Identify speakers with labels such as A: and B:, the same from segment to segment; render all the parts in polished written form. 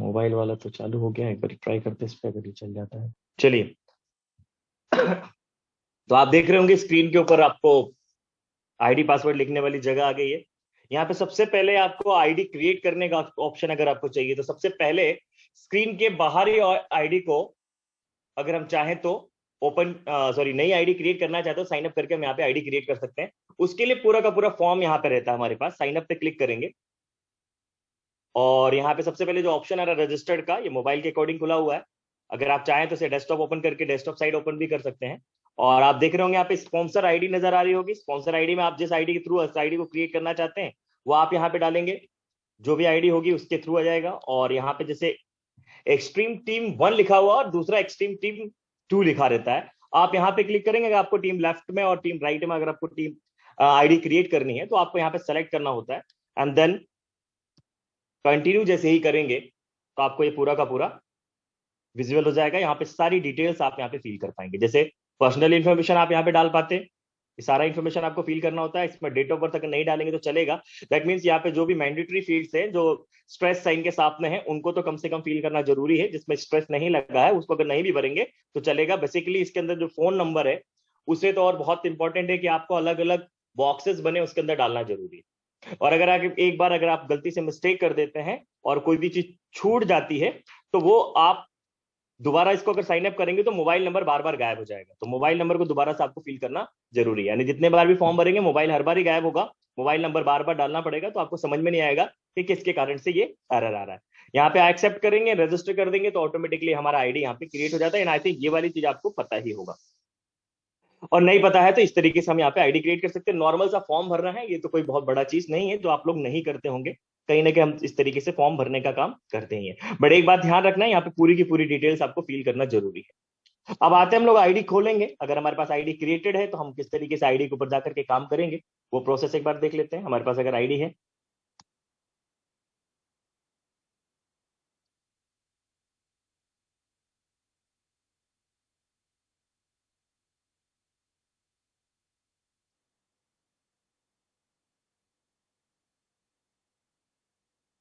A: Mobile वाला तो चालू हो गया, एक बार ट्राई करते इस पे, अगर ये चल जाता है। चलिए। तो आप देख रहे होंगे स्क्रीन के ऊपर आपको आईडी पासवर्ड लिखने वाली जगह आ गई है। यहाँ पे सबसे पहले आपको आईडी क्रिएट करने का ऑप्शन अगर आपको चाहिए तो सबसे पहले स्क्रीन के बाहरी आईडी को अगर हम चाहें तो ओपन सॉरी नई आईडी क्रिएट करना चाहते हो, साइन अप करके हम यहाँ पे आईडी क्रिएट कर सकते हैं। उसके लिए पूरा का पूरा फॉर्म यहाँ पे रहता है हमारे पास। साइन अप पे क्लिक करेंगे और यहाँ पे सबसे पहले जो ऑप्शन आ रहा है रजिस्टर्ड का, ये मोबाइल के अकॉर्डिंग खुला हुआ है। अगर आप चाहें तो इसे डेस्कटॉप ओपन करके डेस्कटॉप साइड ओपन भी कर सकते हैं। और आप देख रहे होंगे यहाँ पे स्पॉन्सर आईडी नजर आ रही होगी। स्पॉन्सर आईडी में आप जिस आईडी के थ्रू इस आईडी को क्रिएट करना चाहते हैं वो आप यहाँ पे डालेंगे, जो भी आईडी होगी उसके थ्रू आ जाएगा। और यहाँ पे जैसे एक्सट्रीम टीम 1 लिखा हुआ और दूसरा एक्सट्रीम टीम 2 लिखा रहता है, आप यहाँ पे क्लिक करेंगे। अगर आपको टीम लेफ्ट में और टीम राइट में अगर आपको टीम आईडी क्रिएट करनी है तो आपको यहाँ पे सेलेक्ट करना होता है एंड देन कंटिन्यू जैसे ही करेंगे तो आपको ये पूरा का पूरा विजुअल हो जाएगा। यहाँ पे सारी डिटेल्स आप यहाँ पे फिल कर पाएंगे। जैसे पर्सनल इन्फॉर्मेशन आप यहाँ पे डाल पाते हैं, ये सारा इन्फॉर्मेशन आपको फिल करना होता है। इसमें डेट ऑफ बर्थ अगर नहीं डालेंगे तो चलेगा। दैट मीन्स यहाँ पे जो भी मैंडेटरी फील्ड्स है जो स्ट्रेस साइन के साथ में है उनको तो कम से कम फिल करना जरूरी है। जिसमें स्ट्रेस नहीं लगा है उसको अगर नहीं भी भरेंगे तो चलेगा। बेसिकली इसके अंदर जो फोन नंबर है उसे तो और बहुत इंपॉर्टेंट है कि आपको अलग अलग बॉक्सेस बने उसके अंदर डालना जरूरी है। और अगर एक बार अगर आप गलती से मिस्टेक कर देते हैं और कोई भी चीज छूट जाती है तो वो आप दोबारा इसको अगर साइन अप करेंगे तो मोबाइल नंबर बार बार गायब हो जाएगा। तो मोबाइल नंबर को दोबारा से आपको फिल करना जरूरी है। यानी जितने बार भी फॉर्म भरेंगे मोबाइल हर बार ही गायब होगा, मोबाइल नंबर बार बार डालना पड़ेगा। तो आपको समझ में नहीं आएगा कि किसके कारण से ये एरर आ रहा है। यहाँ पे एक्सेप्ट करेंगे, रजिस्टर कर देंगे तो ऑटोमेटिकली हमारा आईडी यहाँ पे क्रिएट हो जाता है। आई थिंक ये वाली चीज आपको पता ही होगा, और नहीं पता है तो इस तरीके से हम यहाँ पे आईडी क्रिएट कर सकते हैं। नॉर्मल सा फॉर्म भरना है, ये तो कोई बहुत बड़ा चीज नहीं है जो आप लोग नहीं करते होंगे। कहीं ना कहीं हम इस तरीके से फॉर्म भरने का काम करते ही हैं। बट एक बात ध्यान रखना है, यहाँ पे पूरी की पूरी डिटेल्स आपको फिल करना जरूरी है। अब आते हैं हम लोग आईडी खोलेंगे। अगर हमारे पास आईडी क्रिएटेड है तो हम किस तरीके से आईडी के ऊपर जाकर के काम करेंगे वो प्रोसेस एक बार देख लेते हैं। हमारे पास अगर आईडी है,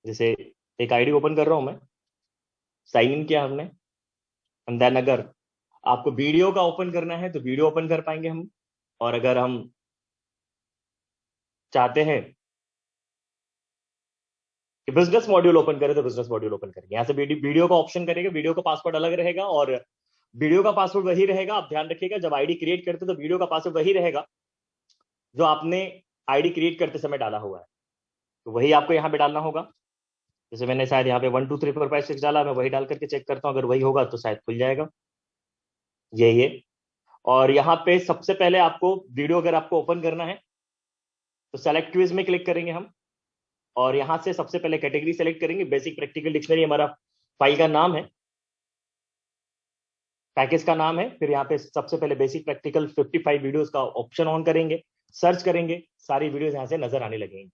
A: जैसे एक आईडी ओपन कर रहा हूं मैं, साइन इन किया हमने। एंड देन अगर आपको वीडियो का ओपन करना है तो वीडियो ओपन कर पाएंगे हम। और अगर हम चाहते हैं कि बिजनेस मॉड्यूल ओपन करें तो बिजनेस मॉड्यूल ओपन करेंगे। यहाँ से वीडियो का ऑप्शन करेंगे, वीडियो का पासवर्ड अलग रहेगा और वीडियो का पासवर्ड वही रहेगा। आप ध्यान रखिएगा जब आईडी क्रिएट करते तो वीडियो का पासवर्ड वही रहेगा जो आपने आईडी क्रिएट करते समय डाला हुआ है, तो वही आपको यहाँ पे डालना होगा। जैसे मैंने शायद यहाँ पे 1 2 3 4 5 6 डाला, मैं वही डाल करके चेक करता हूँ, अगर वही होगा तो शायद खुल जाएगा। यही है। और यहाँ पे सबसे पहले आपको वीडियो अगर आपको ओपन करना है तो सेलेक्ट क्विज में क्लिक करेंगे हम। और यहां से सबसे पहले कैटेगरी सेलेक्ट करेंगे। बेसिक प्रैक्टिकल डिक्शनरी हमारा फाइल का नाम है, पैकेज का नाम है। फिर यहाँ पे सबसे पहले बेसिक प्रैक्टिकल 55 वीडियोस का ऑप्शन ऑन करेंगे, सर्च करेंगे, सारी वीडियोस यहां से नजर आने लगेंगी।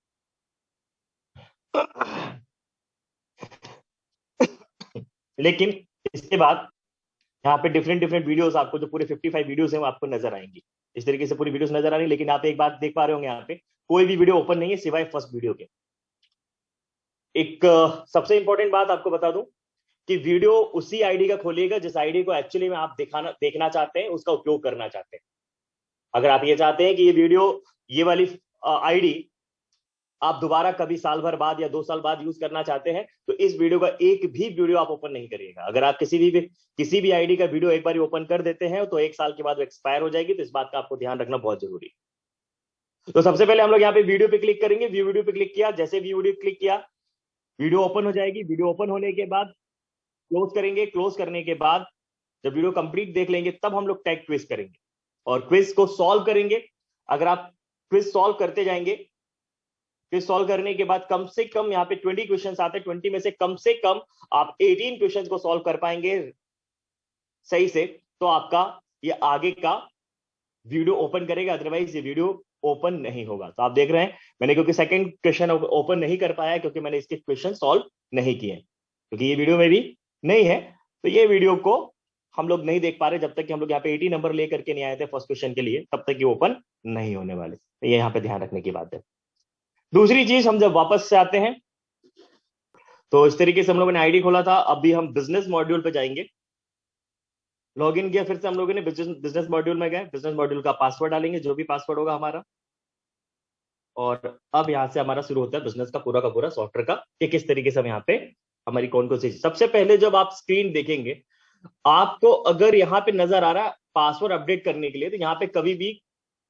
A: लेकिन इसके बाद यहाँ पे डिफरेंट डिफरेंट वीडियोस आपको जो पूरे 55 वीडियोस हैं वो आपको नजर आएंगी। इस तरीके से पूरी वीडियोस नजर आ रही है। लेकिन आप एक बात देख पा रहे होंगे, यहाँ पे कोई भी वीडियो ओपन नहीं है सिवाय फर्स्ट वीडियो के। एक सबसे इंपॉर्टेंट बात आपको बता दूं कि वीडियो उसी आईडी का खोलिएगा जिस आईडी को एक्चुअली में आप देखना चाहते हैं, उसका उपयोग करना चाहते हैं। अगर आप ये चाहते हैं कि ये वीडियो, ये वाली आईडी आप दोबारा कभी साल भर बाद या 2 साल बाद यूज करना चाहते हैं तो इस वीडियो का एक भी वीडियो आप ओपन नहीं करिएगा। अगर आप किसी भी आईडी का वीडियो एक बार ओपन कर देते हैं तो 1 साल के बाद वो एक्सपायर हो जाएगी। तो इस बात का आपको ध्यान रखना बहुत जरूरी है। तो सबसे पहले हम लोग यहाँ पे वीडियो पे क्लिक करेंगे। व्यू वीडियो पे क्लिक किया, जैसे व्यू वीडियो क्लिक किया वीडियो ओपन हो जाएगी। वीडियो ओपन होने के बाद क्लोज करेंगे। क्लोज करने के बाद जब वीडियो कंप्लीट देख लेंगे तब हम लोग टैग क्विज करेंगे और क्विज को सॉल्व करेंगे। अगर आप क्विज सॉल्व करते जाएंगे, क्विज सॉल्व करने के बाद कम से कम यहाँ पे 20 क्वेश्चन आते हैं, 20 में से कम आप 18 क्वेश्चन को सॉल्व कर पाएंगे सही से तो आपका ये आगे का वीडियो ओपन करेगा, अदरवाइज ये वीडियो ओपन नहीं होगा। तो आप देख रहे हैं मैंने क्योंकि सेकंड क्वेश्चन ओपन नहीं कर पाया क्योंकि मैंने इसके क्वेश्चन सॉल्व नहीं किए, क्योंकि ये वीडियो में भी नहीं है। तो ये वीडियो को हम लोग नहीं देख पा रहे जब तक कि हम लोग यहाँ पे 80 नंबर लेकर के नहीं आए थे फर्स्ट क्वेश्चन के लिए, तब तक ये ओपन नहीं होने वाले। तो ये यहाँ पे ध्यान रखने की बात है। दूसरी चीज, हम जब वापस से आते हैं तो इस तरीके से हम लोगों ने आईडी खोला था। अभी हम बिजनेस मॉड्यूल पे जाएंगे। लॉगिन किया, फिर से हम लोगों ने बिजनेस बिजनेस मॉड्यूल में गए, बिजनेस मॉड्यूल का पासवर्ड डालेंगे, जो भी पासवर्ड होगा हमारा। और अब यहाँ से हमारा शुरू होता है बिजनेस का पूरा सॉफ्टवेयर का, कि किस तरीके से हम यहाँ पे हमारी कौन कौन सी चीज। सबसे पहले जब आप स्क्रीन देखेंगे, आपको अगर यहाँ पे नजर आ रहा पासवर्ड अपडेट करने के लिए, तो यहाँ पे कभी भी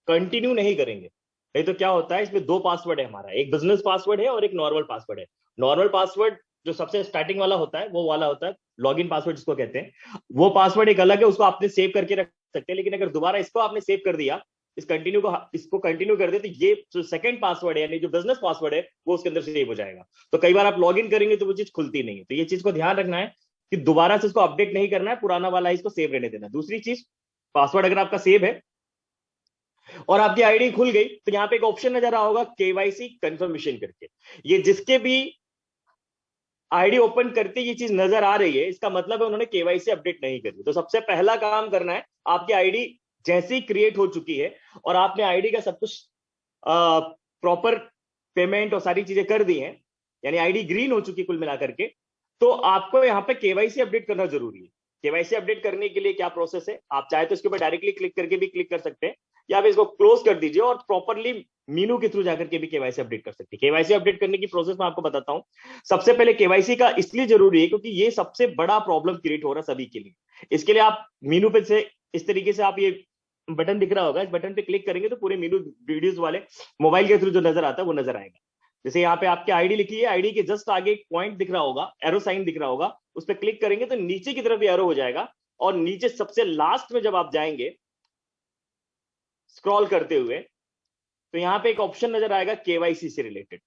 A: कंटिन्यू नहीं करेंगे। नहीं तो क्या होता है, इसमें दो पासवर्ड है हमारा, एक बिजनेस पासवर्ड है और एक नॉर्मल पासवर्ड है। नॉर्मल पासवर्ड जो सबसे स्टार्टिंग वाला होता है, वो वाला होता है लॉगिन पासवर्ड जिसको कहते हैं। वो पासवर्ड एक अलग है, उसको आपने सेव करके रख सकते हैं। लेकिन अगर दोबारा इसको आपने सेव कर दिया, इसको कंटिन्यू कर दे, तो ये जो सेकंड पासवर्ड है यानी जो बिजनेस पासवर्ड है, वो उसके अंदर सेव हो जाएगा। तो कई बार आप लॉगिन करेंगे तो वो चीज खुलती नहीं है। तो ये चीज को ध्यान रखना है कि दोबारा से इसको अपडेट नहीं करना है, पुराना वाला इसको सेव रहने देना। दूसरी चीज, पासवर्ड अगर आपका सेव है और आपकी आईडी खुल गई, तो यहाँ पे एक ऑप्शन नजर आ होगा केवाईसी कंफर्मेशन करके। ये जिसके भी आईडी ओपन करते ये चीज नजर आ रही है, इसका मतलब है उन्होंने केवाईसी अपडेट नहीं करी। तो सबसे पहला काम करना है, आपकी आईडी जैसे ही क्रिएट हो चुकी है और आपने आईडी का सब कुछ प्रॉपर पेमेंट और सारी चीजें कर दी हैं, यानी आईडी ग्रीन हो चुकी कुल मिलाकर के, तो आपको यहाँ पे केवाईसी अपडेट करना जरूरी है। केवाईसी अपडेट करने के लिए क्या प्रोसेस है, आप चाहे तो इसके ऊपर डायरेक्टली क्लिक करके भी क्लिक कर सकते हैं, या फिर इसको क्लोज कर दीजिए और प्रॉपरली मीनू के थ्रू जाकर के भी केवाईसी अपडेट कर सकते हैं। केवाईसी अपडेट करने की प्रोसेस मैं आपको बताता हूं। सबसे पहले केवाईसी का इसलिए जरूरी है क्योंकि ये सबसे बड़ा प्रॉब्लम क्रिएट हो रहा है सभी के लिए। इसके लिए आप मीनू पे से इस तरीके से, आप ये बटन दिख रहा होगा, इस बटन पे क्लिक करेंगे तो पूरे मीनू वीडियोस वाले मोबाइल के थ्रू जो नजर आता है वो नजर आएगा। जैसे यहाँ पे आपकी आईडी लिखी है, आईडी के जस्ट आगे एक पॉइंट दिख रहा होगा, एरो साइन दिख रहा होगा, उस पर क्लिक करेंगे तो नीचे की तरफ एरो हो जाएगा। और नीचे सबसे लास्ट में जब आप जाएंगे स्क्रॉल करते हुए, तो यहां पे एक ऑप्शन नजर आएगा केवाईसी से रिलेटेड।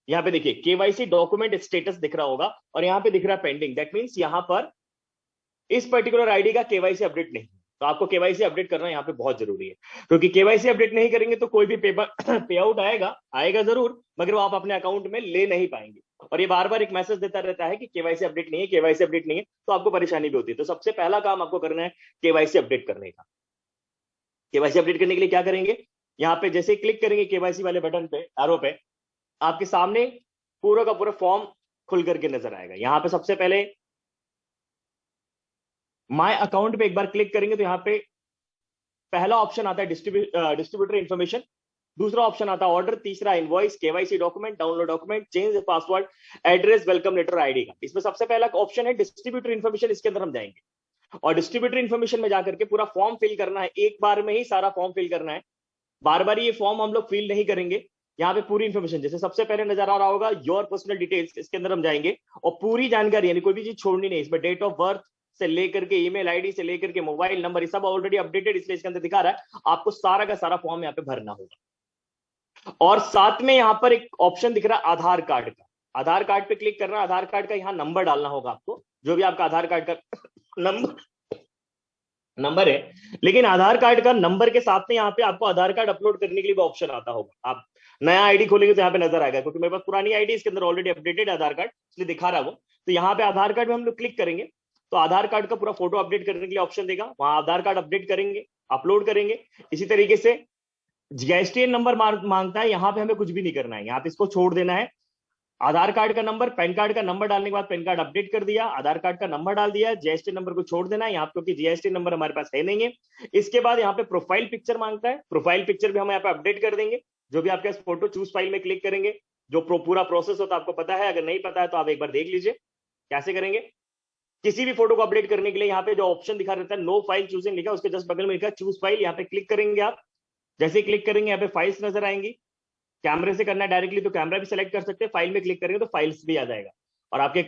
A: यहां पे देखिए केवाईसी डॉक्यूमेंट स्टेटस दिख रहा होगा और यहां पे दिख रहा है पेंडिंग। दैट मींस यहां पर इस पर्टिकुलर आईडी का केवाईसी अपडेट नहीं। तो आपको केवाईसी अपडेट करना यहाँ पे बहुत जरूरी है, क्योंकि केवाईसी अपडेट नहीं करेंगे तो कोई भी पे आउट आएगा जरूर, मगर वो आप अपने अकाउंट में ले नहीं पाएंगे। और ये बार बार एक मैसेज देता रहता है कि केवाईसी अपडेट नहीं है, केवाईसी अपडेट नहीं है, तो आपको परेशानी भी होती है। तो सबसे पहला काम आपको करना है केवाईसी अपडेट करने का। केवाईसी अपडेट करने के लिए क्या करेंगे, यहाँ पे जैसे क्लिक करेंगे केवाईसी वाले बटन पे, एरो पे, आपके सामने पूरा का पूरा फॉर्म खुल करके नजर आएगा। यहाँ पे सबसे पहले माय अकाउंट पे एक बार क्लिक करेंगे तो यहाँ पे पहला ऑप्शन आता है डिस्ट्रीब्यूटर इन्फॉर्मेशन, दूसरा ऑप्शन आता है ऑर्डर, तीसरा invoice, KYC document, download document, change password, address, welcome letter, ID का। इसमें सबसे पहला ऑप्शन है डिस्ट्रीब्यूटर इन्फॉर्मेशन, इसके अंदर हम जाएंगे और डिस्ट्रीब्यूटर इन्फॉर्मेशन में जाकर के पूरा फॉर्म फिल करना है। एक बार में ही सारा फॉर्म फिल करना है, बार बार ये फॉर्म हम लोग फिल नहीं करेंगे। यहाँ पे पूरी इन्फॉर्मेशन जैसे सबसे पहले नजर आ रहा होगा योर पर्सनल डिटेल्स, इसके अंदर हम जाएंगे और पूरी जानकारी यानी कोई भी चीज छोड़नी नहीं। इसमें डेट ऑफ बर्थ से लेकर के ईमेल आईडी से लेकर के मोबाइल नंबर, ये सब ऑलरेडी अपडेटेड, इसलिए इसके अंदर दिखा रहा है। आपको सारा का सारा फॉर्म यहाँ पे भरना होगा। और साथ में यहाँ पर एक ऑप्शन दिख रहा है आधार कार्ड का, आधार कार्ड पे क्लिक करना है। आधार कार्ड का यहाँ नंबर डालना होगा आपको, जो भी आपका आधार कार्ड का नंबर है। लेकिन आधार कार्ड का नंबर के साथ में यहाँ पे आपको आधार कार्ड अपलोड करने के लिए भी ऑप्शन आता होगा। आप नया आईडी खोलेंगे तो यहाँ पे नजर आएगा, क्योंकि मेरे पास पुरानी आईडी इसके अंदर ऑलरेडी अपडेटेड आधार कार्ड, इसलिए दिखा रहा है वो। तो यहाँ पे आधार कार्ड में हम लोग क्लिक करेंगे तो आधार कार्ड का पूरा फोटो अपडेट करने के लिए ऑप्शन देगा, वहां आधार कार्ड अपडेट करेंगे, अपलोड करेंगे। इसी तरीके से जीएसटीएन नंबर मांगता है, यहाँ पे हमें कुछ भी नहीं करना है, यहाँ पे इसको छोड़ देना है। आधार कार्ड का नंबर, पैन कार्ड का नंबर डालने के बाद पैन कार्ड अपडेट कर दिया, आधार कार्ड का नंबर डाल दिया, जीएसटी नंबर को छोड़ देना है यहाँ, क्योंकि जीएसटी नंबर हमारे पास है नहीं है। इसके बाद यहाँ पे प्रोफाइल पिक्चर मांगता है, प्रोफाइल पिक्चर भी हम यहाँ पे अपडेट कर देंगे। जो भी आपके फोटो, चूज फाइल में क्लिक करेंगे, जो पूरा प्रोसेस होता है आपको पता है, अगर नहीं पता है तो आप एक बार देख लीजिए कैसे करेंगे। किसी भी फोटो को अपडेट करने के लिए यहाँ पे जो ऑप्शन दिखा रहता है नो फाइल चूजिंग लिखा, उसके जस्ट बगल में लिखा चूज फाइल, यहाँ पे क्लिक करेंगे आप। जैसे क्लिक करेंगे यहाँ पे फाइल्स नजर आएंगी, कैमरे से करना है डायरेक्टली तो कैमरा भी सिलेक्ट कर सकते हैं, फाइल में क्लिक करेंगे तो फाइल्स भी आ जाएगा। और आपके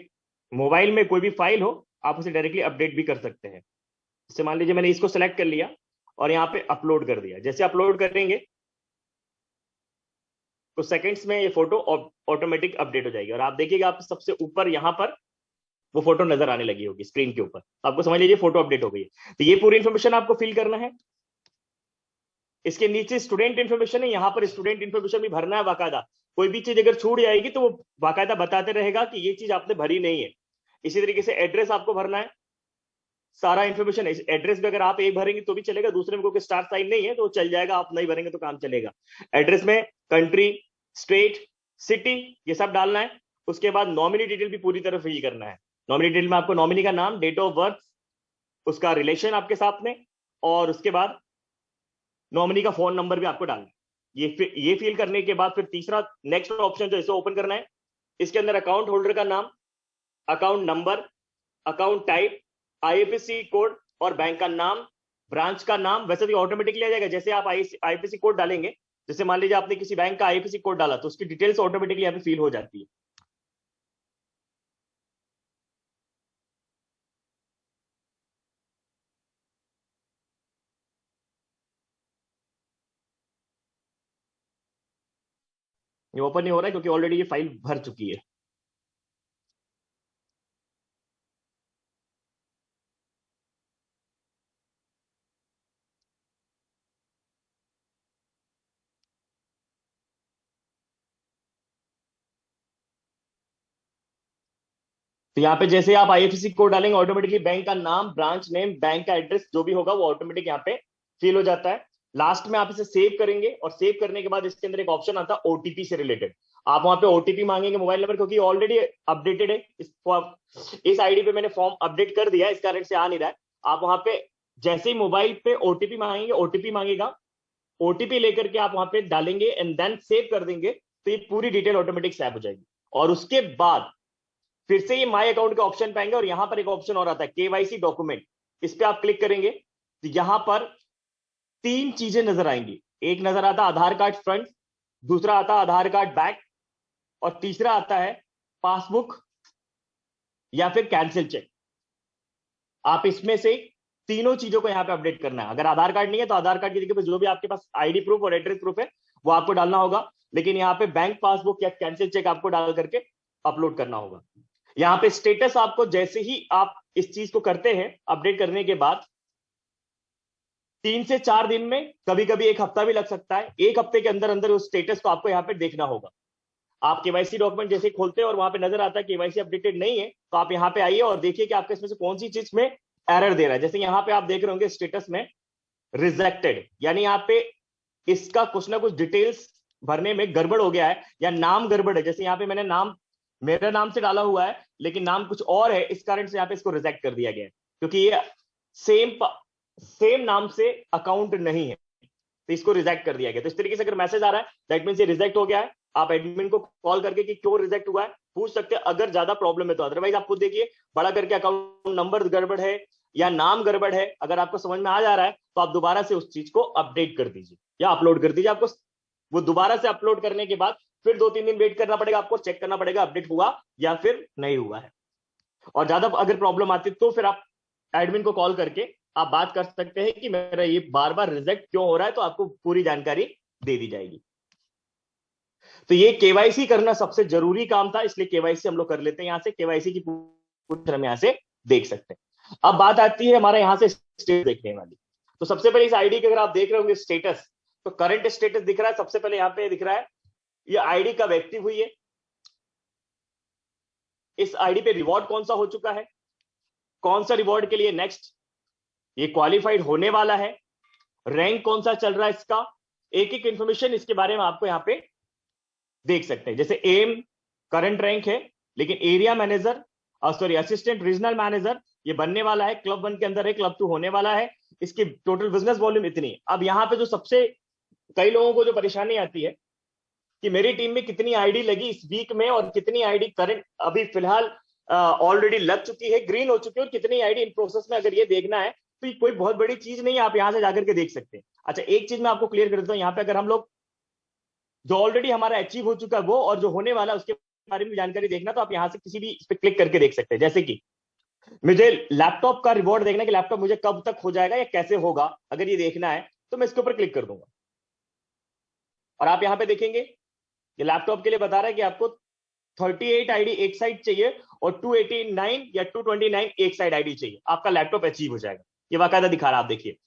A: मोबाइल में कोई भी फाइल हो आप उसे डायरेक्टली अपडेट भी कर सकते हैं। जैसे मान लीजिए मैंने इसको सेलेक्ट कर लिया और यहाँ पे अपलोड कर दिया, जैसे अपलोड करेंगे तो सेकंड्स में ये फोटो ऑटोमेटिक अपडेट हो जाएगी। और आप देखिएगा आप सबसे ऊपर यहाँ पर वो फोटो नजर आने लगी होगी स्क्रीन के ऊपर, आपको समझ लीजिए फोटो अपडेट हो गई है। तो ये पूरी इन्फॉर्मेशन आपको फिल करना है। इसके नीचे स्टूडेंट इन्फॉर्मेशन है, यहाँ पर स्टूडेंट इन्फॉर्मेशन भी भरना है बाकायदा। कोई भी चीज अगर छूट जाएगी तो वो बाकायदा बताते रहेगा कि ये चीज आपने भरी नहीं है। इसी तरीके से एड्रेस आपको भरना है, सारा इन्फॉर्मेशन। एड्रेस भी अगर आप एक भरेंगे तो भी चलेगा, दूसरे में कोई स्टार साइन नहीं है तो चल जाएगा, आप नहीं भरेंगे तो काम चलेगा। एड्रेस में कंट्री, स्टेट, सिटी, ये सब डालना है। उसके बाद नॉमिनी डिटेल भी पूरी तरह फिल करना है। नॉमिनी डिटेल में आपको नॉमिनी का नाम, डेट ऑफ बर्थ, उसका रिलेशन आपके साथ में, और उसके बाद नॉमिनी का फोन नंबर भी आपको डालना है। ये फिल करने के बाद फिर तीसरा नेक्स्ट ऑप्शन जो इसे ओपन करना है, इसके अंदर अकाउंट होल्डर का नाम, account number, account type, IFSC code और बैंक का नाम, ब्रांच का नाम। वैसे भी ऑटोमेटिकली आ जाएगा, जैसे आप आईएफएससी कोड डालेंगे, जैसे मान लीजिए आपने किसी बैंक का आईएफएससी कोड डाला तो उसकी डिटेल्स ऑटोमेटिकली यहाँ पे फिल हो जाती है। ये ओपन नहीं हो रहा है क्योंकि ऑलरेडी ये फाइल भर चुकी है। तो यहाँ पे जैसे आप आईएफएससी कोड डालेंगे, ऑटोमेटिकली बैंक का नाम, ब्रांच नेम, बैंक का एड्रेस जो भी होगा वो ऑटोमेटिक यहाँ पे फिल हो जाता है। लास्ट में आप इसे सेव करेंगे और सेव करने के बाद इसके अंदर एक ऑप्शन आता है ओटीपी से रिलेटेड। आप वहां पे ओटीपी मांगेंगे मोबाइल नंबर, क्योंकि ऑलरेडी अपडेटेड है। इस आईडी पे मैंने फॉर्म अपडेट कर दिया है, इस कारण से आ नहीं रहा है। आप वहां पे जैसे ही मोबाइल पे ओटीपी मांगेंगे, ओटीपी मांगेगा, ओटीपी लेकर के आप वहां पे डालेंगे एंड देन सेव कर देंगे, तो ये पूरी डिटेल ऑटोमेटिक सेव हो जाएगी। और उसके बाद फिर से ये माई अकाउंट के ऑप्शन पाएंगे और यहां पर एक ऑप्शन और आता है केवाईसी डॉक्यूमेंट। इस पे आप क्लिक करेंगे तो यहां पर तीन चीजें नजर आएंगी। एक नजर आता है आधार कार्ड फ्रंट, दूसरा आता है आधार कार्ड बैक, और तीसरा आता है पासबुक या फिर कैंसिल चेक। आप इसमें से तीनों चीजों को यहां पे अपडेट करना है। अगर आधार कार्ड नहीं है तो आधार कार्ड की जगह पे जो भी आपके पास आईडी प्रूफ और एड्रेस प्रूफ है वो आपको डालना होगा, लेकिन यहाँ पे बैंक पासबुक या कैंसिल चेक आपको डाल करके अपलोड करना होगा। यहाँ पे स्टेटस आपको जैसे ही आप इस चीज को करते हैं, अपडेट करने के बाद 3 से 4 दिन में, कभी कभी एक हफ्ता भी लग सकता है, एक हफ्ते के अंदर अंदर उस स्टेटस को आपको यहाँ पे देखना होगा। आप केवाईसी डॉक्यूमेंट जैसे खोलते हैं और वहां पे नजर आता है केवाईसी अपडेटेड नहीं है, तो आप यहाँ पे आइए और देखिए कि आपके इसमें से कौन सी चीज में एरर दे रहा है। जैसे यहाँ पे आप देख रहे होंगे स्टेटस में रिजेक्टेड, यानी यहाँ पे इसका कुछ ना कुछ डिटेल्स भरने में गड़बड़ हो गया है या नाम गड़बड़ है। जैसे यहाँ पे मैंने नाम मेरा नाम से डाला हुआ है लेकिन नाम कुछ और है, इस कारण से यहाँ पे इसको रिजेक्ट कर दिया गया है, क्योंकि ये सेम सेम नाम से अकाउंट नहीं है, तो इसको रिजेक्ट कर दिया गया। तो इस तरीके से अगर मैसेज आ रहा है दैट मींस ये रिजेक्ट हो गया है। आप एडमिन को कॉल करके कि क्यों रिजेक्ट हुआ है पूछ सकते हैं, अगर ज्यादा प्रॉब्लम है तो। अदरवाइज आप खुद देखिए, बड़ा करके अकाउंट नंबर गड़बड़ है या नाम गड़बड़ है, अगर आपको समझ में आ जा रहा है तो आप दोबारा से उस चीज को अपडेट कर दीजिए या अपलोड कर दीजिए। आपको वो दोबारा से अपलोड करने के बाद फिर 2-3 दिन वेट करना पड़ेगा, आपको चेक करना पड़ेगा अपडेट हुआ या फिर नहीं हुआ है। और ज्यादा अगर प्रॉब्लम आती है तो फिर आप एडमिन को कॉल करके आप बात कर सकते हैं कि मेरा ये बार बार रिजेक्ट क्यों हो रहा है, तो आपको पूरी जानकारी दे दी जाएगी। तो ये केवाईसी करना सबसे जरूरी काम था, इसलिए केवाईसी हम लोग कर लेते हैं। यहां से केवाईसी की पूरी हम यहां से देख सकते हैं। अब बात आती है हमारे यहां से स्टेटस देखने वाली। तो सबसे पहले इस आईडी के अगर आप देख रहे होंगे स्टेटस, तो करंट स्टेटस दिख रहा है। सबसे पहले यहां पे दिख रहा है ये आईडी कब एक्टिव हुई है, इस आईडी पे रिवॉर्ड कौन सा हो चुका है, कौन सा रिवॉर्ड के लिए नेक्स्ट ये क्वालिफाइड होने वाला है, रैंक कौन सा चल रहा है इसका, एक एक इंफॉर्मेशन इसके बारे में आपको यहाँ पे देख सकते हैं। जैसे एम करंट रैंक है, लेकिन area manager sorry assistant regional manager ये बनने वाला है, क्लब 1 के अंदर है, क्लब 2 होने वाला है। इसकी टोटल बिजनेस वॉल्यूम इतनी है। अब यहाँ पे जो सबसे कई लोगों को जो परेशानी आती है कि मेरी टीम में कितनी आईडी लगी इस वीक में और कितनी आईडी करंट अभी फिलहाल ऑलरेडी लग चुकी है, ग्रीन हो चुकी है, और कितनी आईडी इन प्रोसेस में, अगर ये देखना है तो ये कोई बहुत बड़ी चीज नहीं है, आप यहां से जाकर के देख सकते हैं। अच्छा, एक चीज मैं आपको क्लियर कर देता हूं, यहाँ पे अगर हम लोग जो ऑलरेडी हमारा अचीव हो चुका है वो और जो होने वाला है उसके बारे में जानकारी देखना, तो आप यहां से किसी भी इस पर क्लिक करके देख सकते हैं। जैसे कि मुझे लैपटॉप का रिवॉर्ड देखना है कि लैपटॉप मुझे कब तक हो जाएगा या कैसे होगा, अगर ये देखना है तो मैं इसके ऊपर क्लिक कर दूंगा और आप यहां पे देखेंगे ये लैपटॉप के लिए बता रहा है कि आपको 38 आईडी एक साइड चाहिए और 289 या 229 एक साइड आईडी चाहिए, आपका लैपटॉप अचीव हो जाएगा। ये बाकायदा दिखा रहा है, आप देखिए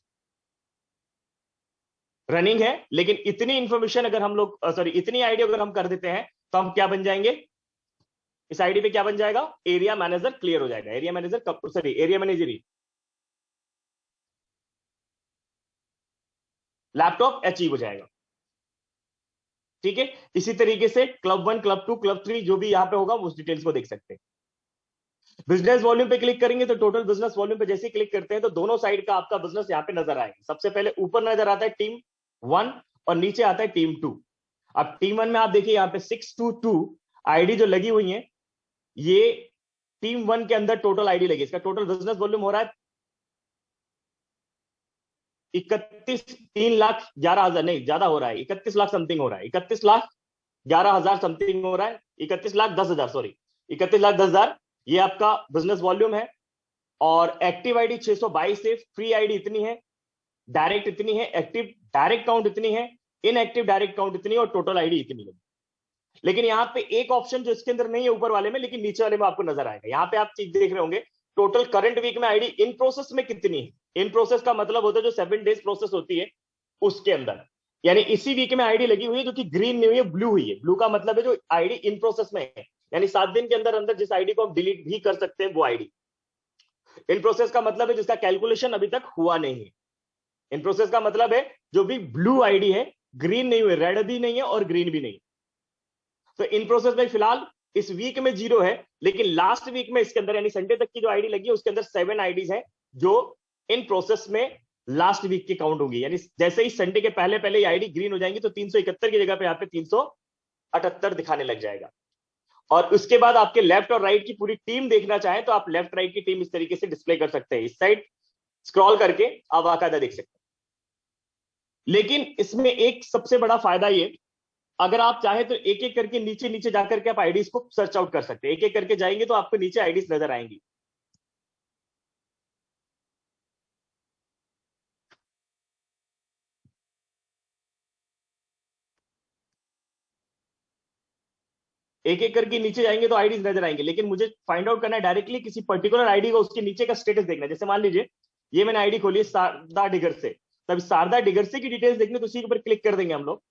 A: रनिंग है। लेकिन इतनी इंफॉर्मेशन अगर हम लोग सॉरी इतनी आईडी अगर हम कर देते हैं तो हम क्या बन जाएंगे, इस आईडी पे क्या बन जाएगा, एरिया मैनेजर क्लियर हो जाएगा। Area manager sorry area manager ही लैपटॉप अचीव हो जाएगा। ठीक है, इसी तरीके से क्लब 1, क्लब 2, क्लब 3 जो भी यहाँ पे होगा उस डिटेल्स को देख सकते हैं। बिजनेस वॉल्यूम पे क्लिक करेंगे तो टोटल बिजनेस वॉल्यूम पे जैसे ही क्लिक करते हैं तो दोनों साइड का आपका बिजनेस यहाँ पे नजर आएगा। सबसे पहले ऊपर नजर आता है टीम 1 और नीचे आता है टीम 2। अब टीम 1 में आप देखिए यहाँ पे 622 आईडी जो लगी हुई है, ये टीम 1 के अंदर टोटल आईडी लगी। इसका टोटल बिजनेस वॉल्यूम हो रहा है 31,3,11,000, नहीं ज्यादा हो रहा है, 31 लाख समथिंग हो रहा है, 31,11,000 समथिंग हो रहा है, 31,10,000, सॉरी 31,10,000 ये आपका बिजनेस वॉल्यूम है। और एक्टिव आईडी 622 है, फ्री आईडी इतनी है, डायरेक्ट इतनी है, एक्टिव डायरेक्ट काउंट इतनी है, इनएक्टिव डायरेक्ट काउंट इतनी है और टोटल आईडी इतनी है। लेकिन यहाँ पे एक ऑप्शन जो इसके अंदर नहीं है ऊपर वाले में, लेकिन नीचे वाले में आपको नजर आएगा। यहाँ पे आप चीज देख रहे होंगे टोटल करंट वीक में आईडी इन प्रोसेस में कितनी है। इन प्रोसेस का मतलब होता है जो 7 डेज प्रोसेस होती है उसके अंदर, यानी इसी वीक में आईडी लगी हुई है जो कि ग्रीन नहीं हुई है, ब्लू हुई है। ब्लू का मतलब है जो आईडी इन प्रोसेस में है, यानी 7 दिन के अंदर अंदर जिस आईडी को आप डिलीट भी कर सकते हैं वो आईडी। इन प्रोसेस का मतलब है जिसका कैलकुलेशन अभी तक हुआ नहीं है। इन प्रोसेस का मतलब है जो भी ब्लू आईडी है, ग्रीन नहीं हुई, रेड भी नहीं है और ग्रीन भी नहीं। तो इन प्रोसेस में फिलहाल इस वीक में 0 है, लेकिन लास्ट वीक में इसके अंदर यानी संडे तक की जो आईडी लगी है उसके अंदर 7 आईडीज हैं जो इन प्रोसेस में लास्ट वीक की काउंट होगी। यानी जैसे ही संडे के पहले पहले आईडी ग्रीन हो जाएंगी तो 371 की जगह पे यहाँ पे 378 दिखाने लग जाएगा। और उसके बाद आपके लेफ्ट और राइट की पूरी टीम देखना चाहें तो आप लेफ्ट राइट की टीम इस तरीके से डिस्प्ले कर सकते हैं। इस साइड स्क्रॉल करके आप बाकायदा देख सकते हैं। लेकिन इसमें एक सबसे बड़ा फायदा ये, अगर आप चाहें तो एक एक करके नीचे नीचे जाकर के आप आईडीज को सर्च आउट कर सकते हैं। एक एक करके जाएंगे तो आपको नीचे आईडीज नजर आएंगी। एक एक करके नीचे जाएंगे तो आईडीज नजर आएंगे, लेकिन मुझे फाइंड आउट करना है डायरेक्टली किसी पर्टिकुलर आईडी को उसके नीचे का स्टेटस देखना है। जैसे मान लीजिए ये मैंने आईडी खोली है शारदा डिगर से, तब शारदा डिगर से की डिटेल्स देखने तो उसी के ऊपर क्लिक कर देंगे हम लोग,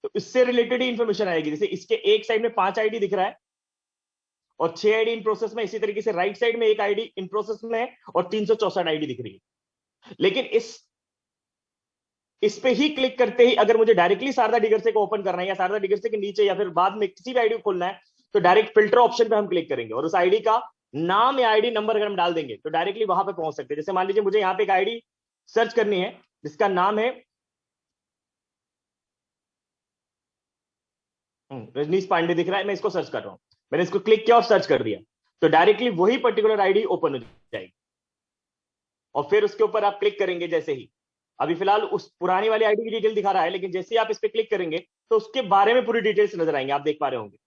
A: तो इससे रिलेटेड ही इंफॉर्मेशन आएगी। जैसे इसके एक साइड में 5 आईडी दिख रहा है और 6 आईडी इन प्रोसेस में, इसी तरीके से राइट साइड में एक आईडी इन प्रोसेस में है और 364 आईडी दिख रही है। लेकिन इस पे ही क्लिक करते ही अगर मुझे डायरेक्टली शारदा डिगरसे को ओपन करना है या शारदा डिगरसे के नीचे या फिर बाद में किसी भी आईडी को खोलना है तो डायरेक्ट फिल्टर ऑप्शन पे हम क्लिक करेंगे और उस आईडी का नाम या आईडी नंबर अगर हम डाल देंगे तो डायरेक्टली वहां पे पहुंच सकते हैं। जैसे मान लीजिए मुझे यहाँ पे एक आईडी सर्च करनी है जिसका नाम है रजनीश पांडे दिख रहा है, मैं इसको सर्च कर रहा हूं, मैंने इसको क्लिक किया और सर्च कर दिया तो डायरेक्टली वही पर्टिकुलर आईडी ओपन हो जाएगी। और फिर उसके ऊपर आप क्लिक करेंगे जैसे ही, अभी फिलहाल उस पुरानी वाली आईडी की डिटेल दिखा रहा है, लेकिन जैसे ही आप इस पे क्लिक करेंगे तो उसके बारे में पूरी डिटेल्स नजर आएंगे, आप देख पा रहे होंगे।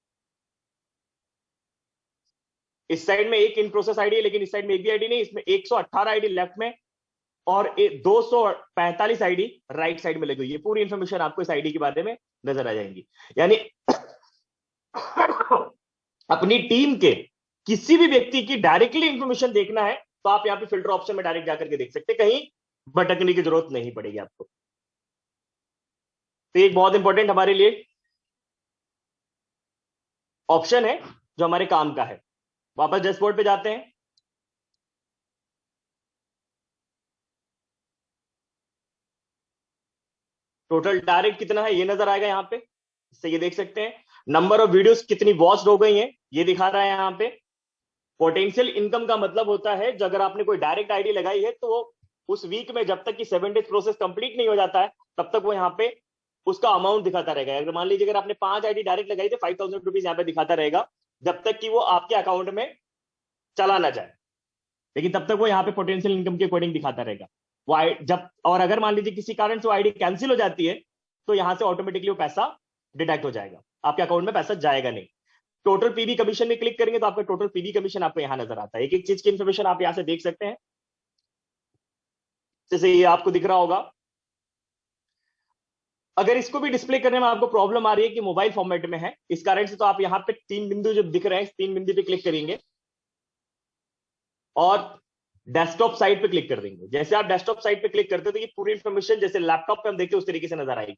A: इस साइड में एक इन प्रोसेस आईडी है लेकिन इस साइड में एक भी आईडी नहीं, इसमें 118 आईडी लेफ्ट में और 245 आईडी राइट साइड में लगी हुई है। पूरी इंफॉर्मेशन आपको इस आईडी के बारे में नजर आ जाएंगी। यानी अपनी टीम के किसी भी व्यक्ति की डायरेक्टली इंफॉर्मेशन देखना है तो आप यहाँ पे फिल्टर ऑप्शन में डायरेक्ट जाकर के देख सकते हैं, कहीं भटकने की जरूरत नहीं पड़ेगी आपको। तो एक बहुत इंपॉर्टेंट हमारे लिए ऑप्शन है जो हमारे काम का है। वापस डैशबोर्ड पे जाते हैं। टोटल डायरेक्ट कितना है ये नजर आएगा यहाँ पे, इससे ये देख सकते हैं। नंबर ऑफ वीडियोस कितनी वॉच्ड हो गई हैं ये दिखा रहा है यहाँ पे। पोटेंशियल इनकम का मतलब होता है जो अगर आपने कोई डायरेक्ट आईडी लगाई है तो उस वीक में जब तक कि 7 डेज प्रोसेस कंप्लीट नहीं हो जाता है तब तक वो यहाँ पे उसका अमाउंट दिखाता रहेगा। अगर मान लीजिए अगर आपने 5 आईडी डायरेक्ट लगाई तो 5,000 रुपीज यहाँ पे दिखाता रहेगा जब तक कि वो आपके अकाउंट में चला ना जाए, लेकिन तब तक वो यहाँ पे पोटेंशियल इनकम के अकॉर्डिंग दिखाता रहेगा। वो जब और अगर मान लीजिए किसी कारण से वो आईडी कैंसिल हो जाती है तो यहाँ से ऑटोमेटिकली वो पैसा डिडक्ट हो जाएगा, आपके अकाउंट में पैसा जाएगा नहीं। टोटल पीबी कमीशन में क्लिक करेंगे तो आपका टोटल पीबी कमीशन आपको यहाँ नजर आता है। एक एक चीज की इंफॉर्मेशन आप यहाँ से देख सकते हैं, जैसे ये आपको दिख रहा होगा। अगर इसको भी डिस्प्ले करने में आपको प्रॉब्लम आ रही है कि मोबाइल फॉर्मेट में है इस कारण से, तो आप यहाँ पे 3 बिंदु जो दिख रहे हैं 3 बिंदु पे क्लिक करेंगे और डेस्कटॉप साइट पे क्लिक कर देंगे। जैसे आप डेस्कटॉप साइट पे क्लिक करते हो तो ये पूरी इंफॉर्मेशन जैसे लैपटॉप पे हम देखते हैं उस तरीके से नजर आएगी।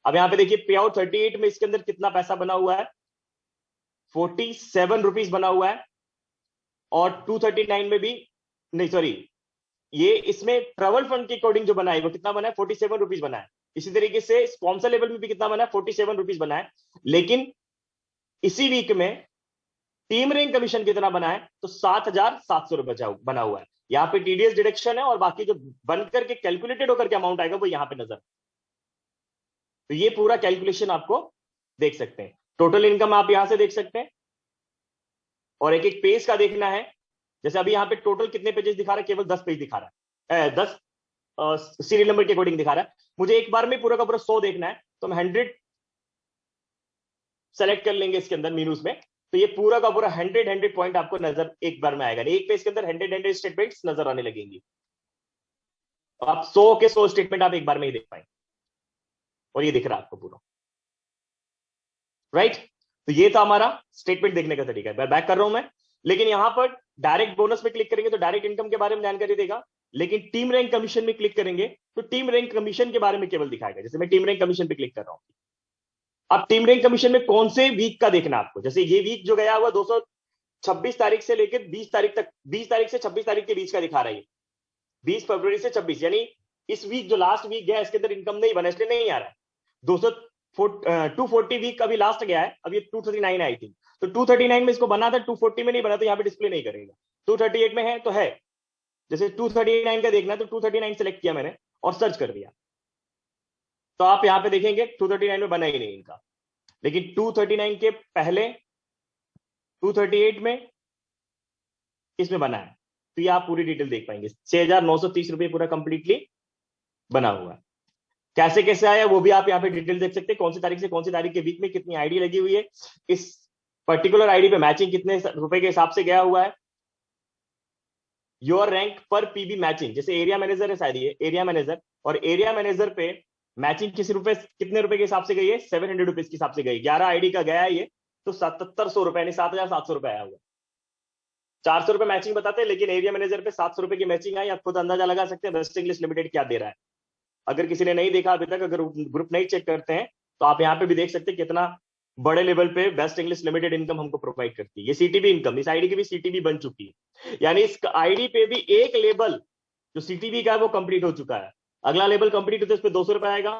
A: अब यहाँ पे देखिए पे आउट 38 में इसके अंदर कितना पैसा बना हुआ है, 47 रुपीज बना हुआ है। और 239 में भी नहीं, सॉरी, ये इसमें ट्रेवल फंड के अकॉर्डिंग जो बना है वो कितना बना है, 47 रुपीज बना है। इसी तरीके से स्पॉन्सर लेवल में भी कितना बना है, 47 रुपीज बना है। लेकिन इसी वीक में टीम रैंक कमीशन कितना बना है, तो 7,700 रुपए बना हुआ है। यहाँ पे टीडीएस डिडक्शन है और बाकी जो बन करके कैलकुलेटेड होकर के अमाउंट आएगा वो यहाँ पे नजर। तो ये पूरा कैलकुलेशन आपको देख सकते हैं। टोटल इनकम आप यहां से देख सकते हैं और एक एक पेज का देखना है। जैसे अभी यहाँ पे टोटल कितने पेजेस दिखा रहा है, केवल 10 पेज दिखा रहा है, 10 सीरियल नंबर के अकॉर्डिंग दिखा रहा है। मुझे एक बार में पूरा का पूरा 100 देखना है, तो हम 100 सेलेक्ट कर लेंगे इसके अंदर मीनूस में। तो ये पूरा का पूरा 100 पॉइंट आपको नजर एक बार में आएगा। एक पेज के अंदर 100 स्टेटमेंट्स नजर आने लगेंगी। आप 100 के 100 स्टेटमेंट आप एक बार में ही देख पाएंगे और ये दिख रहा है आपको पूरा, राइट। तो ये था हमारा स्टेटमेंट देखने का तरीका है। बैक कर रहा हूं मैं। लेकिन यहां पर डायरेक्ट बोनस में क्लिक करेंगे तो डायरेक्ट इनकम के बारे में जानकारी देगा। लेकिन टीम रैंक कमीशन में क्लिक करेंगे तो टीम रैंक कमीशन के बारे में केवल दिखाएगा। जैसे मैं टीम रैंक कमीशन पे क्लिक कर रहा हूं। अब टीम रैंक कमीशन में कौन से वीक का देखना आपको, जैसे ये वीक जो गया हुआ 226 तारीख से लेकर 20 तारीख तक, 20 तारीख से 26 तारीख के बीच का दिखा रहा है। 20 फरवरी से 26, यानी इस वीक जो लास्ट वीक गया इसके अंदर इनकम नहीं बना, इसलिए नहीं आ रहा है। 240 वीक अभी लास्ट गया है, अब ये 239 आई थी, तो 239 में इसको बना था, 240 में नहीं बना, तो यहाँ पे डिस्प्ले नहीं करेगा। 238 में है तो है। जैसे 239 का देखना है तो 239 सेलेक्ट किया मैंने और सर्च कर दिया, तो आप यहाँ पे देखेंगे 239 में बना ही नहीं इनका। लेकिन 239 के पहले 238 में इसमें बना है, तो ये आप पूरी डिटेल देख पाएंगे। 6,930 रुपये पूरा कंप्लीटली बना हुआ है। कैसे कैसे आया वो भी आप यहाँ पे डिटेल देख सकते हैं। कौन सी तारीख से कौन सी तारीख के बीच में कितनी आईडी लगी हुई है, इस पर्टिकुलर आईडी पे मैचिंग कितने रुपए के हिसाब से गया हुआ है। योर रैंक पर पीबी मैचिंग, जैसे एरिया मैनेजर है शायद ये एरिया मैनेजर, और एरिया मैनेजर पे मैचिंग कितने रुपए के हिसाब से गई है, 700 रुपीज के हिसाब से गई। 11 आईडी का गया है ये, तो 7,700 रुपए यानी 7,700 रुपए आया हुआ। 400 रुपए मैचिंग बताते हैं, लेकिन एरिया मैनेजर पे 700 रुपए की मैचिंग आई। आप खुद अंदाजा लगा सकते हैं वेस्ट इंग्लिश लिमिटेड क्या दे रहा है। अगर किसी ने नहीं देखा अभी तक, अगर ग्रुप नहीं चेक करते हैं, तो आप यहाँ पे भी देख सकते हैं कितना बड़े लेवल पे वेस्ट इंग्लिश लिमिटेड इनकम हमको प्रोवाइड करती है। ये सीटीबी इनकम, इस आईडी की भी सीटीबी बन चुकी है, यानी इस आईडी पे भी एक लेवल जो सीटीबी का है वो कंप्लीट हो चुका है। अगला लेवल कंप्लीट होता है, इस पे 200 रुपए आएगा।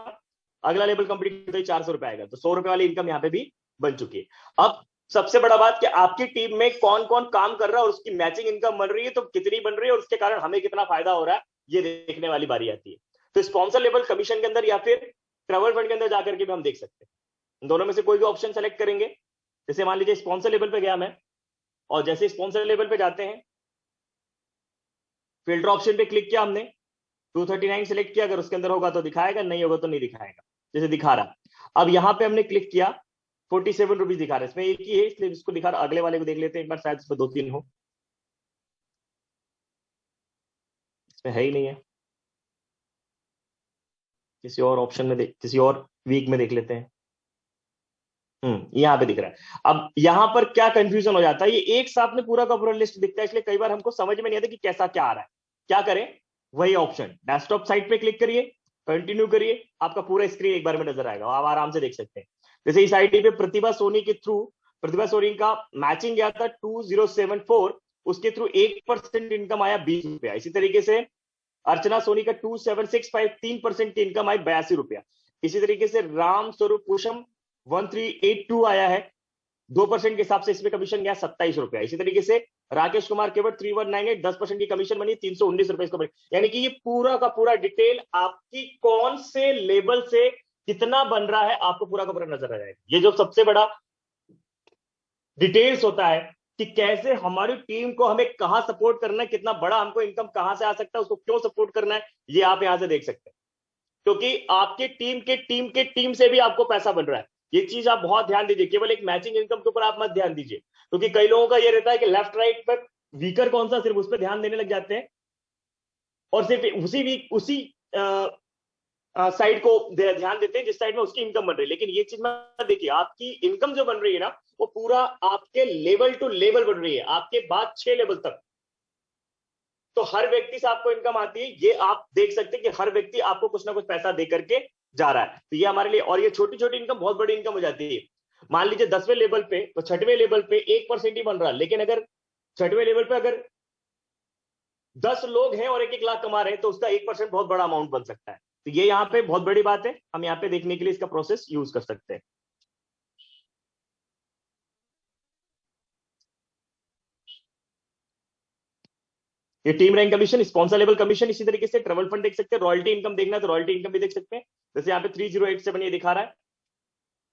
A: अगला लेवल कंप्लीट होता है 400 रुपए आएगा, तो 100 रुपए वाली इनकम यहाँ पे भी बन चुकी है। अब सबसे बड़ा बात कि आपकी टीम में कौन कौन काम कर रहा है और उसकी मैचिंग इनकम बन रही है, तो कितनी बन रही है और उसके कारण हमें कितना फायदा हो रहा है, ये देखने वाली बारी आती है। तो स्पॉन्सर लेवल कमीशन के अंदर या फिर ट्रैवल फंड के अंदर जाकर के भी हम देख सकते हैं। दोनों में से कोई भी ऑप्शन सेलेक्ट करेंगे। जैसे मान लीजिए स्पॉन्सर लेवल पे गया मैं, और जैसे स्पॉन्सर लेवल पे जाते हैं, फिल्टर ऑप्शन पे क्लिक किया हमने, 239 सेलेक्ट किया, अगर उसके अंदर होगा तो दिखाएगा, नहीं होगा तो नहीं दिखाएगा। जैसे दिखा रहा, अब यहां पे हमने क्लिक किया, 47 रुपीज दिखा रहा है, इसमें एक ही है इसलिए इसको दिखा रहा। अगले वाले को देख लेते हैं एक बार, शायद इसमें 2-3 हो, इसमें है ही नहीं है। किसी और ऑप्शन में किसी और वीक में देख लेते हैं। यहाँ पे दिख रहा है। अब यहां पर क्या कंफ्यूजन हो जाता है, ये एक साथ में पूरा का पूरा लिस्ट दिखता है, इसलिए कई बार हमको समझ में नहीं आता कि कैसा क्या आ रहा है। क्या करें, वही ऑप्शन डेस्कटॉप साइट पे क्लिक करिए, कंटिन्यू करिए, आपका पूरा स्क्रीन एक बार में नजर आएगा, आप आराम से देख सकते हैं। जैसे इस आईडी पे प्रतिभा सोनी के थ्रू, प्रतिभा सोनी का मैचिंग गया था 2074, उसके थ्रू 1% इनकम आया 20 रुपया। इसी तरीके से अर्चना सोनी का 2765 3% की इनकम आई 82 रुपया। इसी तरीके से राम स्वरूप पुषम 1382 आया है, 2% के हिसाब से इसमें कमीशन गया 27 रुपया। इसी तरीके से राकेश कुमार केवल 3198 10% की कमीशन बनी 319 रुपए इसको। यानी कि ये पूरा का पूरा डिटेल आपकी कौन से लेवल से कितना बन रहा है आपको पूरा का पूरा नजर आ जाएगा। ये जो सबसे बड़ा डिटेल्स होता है कि कैसे हमारी टीम को हमें कहां सपोर्ट करना है, कितना बड़ा हमको इनकम कहां से आ सकता है, उसको क्यों सपोर्ट करना है, ये आप यहां से देख सकते हैं। क्योंकि आपके टीम से भी आपको पैसा बन रहा है। ये चीज आप बहुत ध्यान दीजिए, केवल एक मैचिंग इनकम के ऊपर आप मत ध्यान दीजिए, क्योंकि कई लोगों का ये रहता है कि लेफ्ट राइट पर वीकर कौन सा सिर्फ उस पर ध्यान देने लग जाते हैं और सिर्फ उसी साइड को ध्यान देते हैं जिस साइड में उसकी इनकम बन रही है। लेकिन ये चीज मत देखिए, आपकी इनकम जो बन रही है ना, वो पूरा आपके लेवल टू लेवल बन रही है, आपके बाद 6 लेवल तक। तो हर व्यक्ति से आपको इनकम आती है, ये आप देख सकते हैं कि हर व्यक्ति आपको कुछ ना कुछ पैसा दे करके जा रहा है। तो ये हमारे लिए, और ये छोटी छोटी इनकम बहुत बड़ी इनकम हो जाती है। मान लीजिए 10वें लेवल पे, तो 6वें लेवल पे 1% ही बन रहा है, लेकिन अगर 6वें लेवल पे अगर 10 लोग हैं और 1-1 लाख कमा रहे हैं, तो उसका 1% बहुत बड़ा अमाउंट बन सकता है। तो ये यहाँ पे बहुत बड़ी बात है, हम यहाँ पे देखने के लिए इसका प्रोसेस यूज कर सकते हैं। ये team rank commission, sponsor level commission, इसी तरीके से ट्रेवल फंड देख सकते हैं, रॉयल्टी इनकम देखना है तो रॉयल्टी इनकम भी देख सकते हैं। जैसे यहाँ पे 3087 ये दिखा रहा है,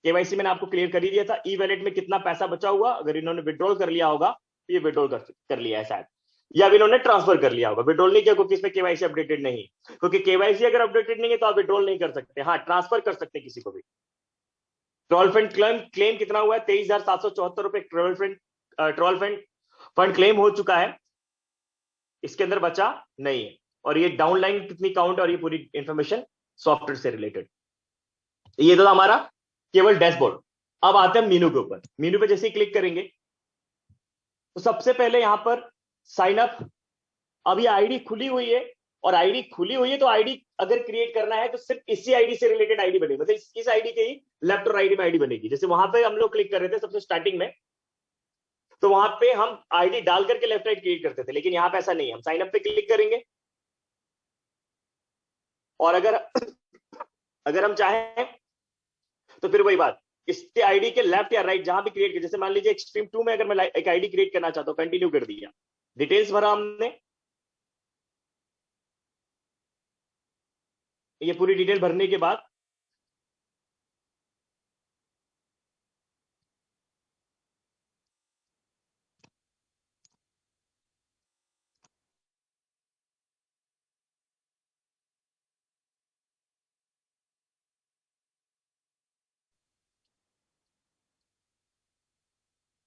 A: केवाईसी मैंने आपको क्लियर कर ही दिया था। ई वैलेट में कितना पैसा बचा हुआ, अगर इन्होंने विड्रॉल कर लिया होगा तो ये विड्रॉल कर लिया है शायद, या अब इन्होंने ट्रांसफर कर लिया होगा। विड्रॉल नहीं किया क्योंकि इसमें केवाईसी अपडेटेड नहीं, क्योंकि केवाईसी अगर अपडेटेड नहीं है तो आप विड्रॉल नहीं कर सकते। हाँ, ट्रांसफर कर सकते किसी को भी। ट्रॉल फंड क्लेम कितना हुआ है, 23,774 रुपए ट्रॉल फंड क्लेम हो चुका है, इसके अंदर बचा नहीं है। और ये डाउनलाइन कितनी काउंट है और ये पूरी इंफॉर्मेशन सॉफ्टवेयर से रिलेटेड। ये तो हमारा केवल डैशबोर्ड। अब आते हैं मीनू के ऊपर। मीनू पे जैसे ही क्लिक करेंगे तो सबसे पहले यहां पर साइन अप। अभी आईडी खुली हुई है, और आईडी खुली हुई है तो आईडी अगर क्रिएट करना है तो सिर्फ इसी आईडी से रिलेटेड आईडी बनेगी, मतलब इस आईडी के ही लेफ्ट और राइट में आईडी बनेगी। जैसे वहां पे हम लोग क्लिक कर रहे थे सबसे स्टार्टिंग में, तो वहां पे हम आईडी डाल करके लेफ्ट राइट क्रिएट करते थे, लेकिन यहां पे ऐसा नहीं है। हम साइन अप पे क्लिक करेंगे और अगर हम चाहें तो फिर वही बात, इसके आईडी के लेफ्ट या राइट जहां भी क्रिएट किया, जैसे मान लीजिए एक्सट्रीम 2 में अगर मैं एक आईडी क्रिएट करना चाहता हूं, कंटिन्यू कर दिया, डिटेल्स भरा हमने, ये पूरी डिटेल भरने के बाद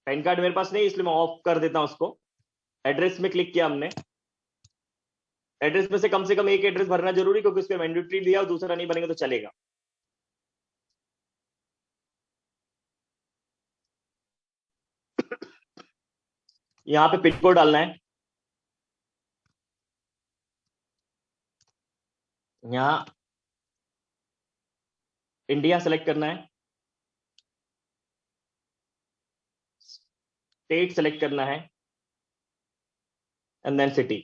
A: पैन कार्ड मेरे पास नहीं, इसलिए मैं ऑफ कर देता हूं उसको। एड्रेस में क्लिक किया हमने, एड्रेस में से कम एक एड्रेस भरना जरूरी, क्योंकि उसमें मैंडेटरी दिया और दूसरा नहीं बनेगा तो चलेगा। यहाँ पे पिन कोड डालना है, यहाँ इंडिया सेलेक्ट करना है, स्टेट सेलेक्ट करना है, एंड देन सिटी।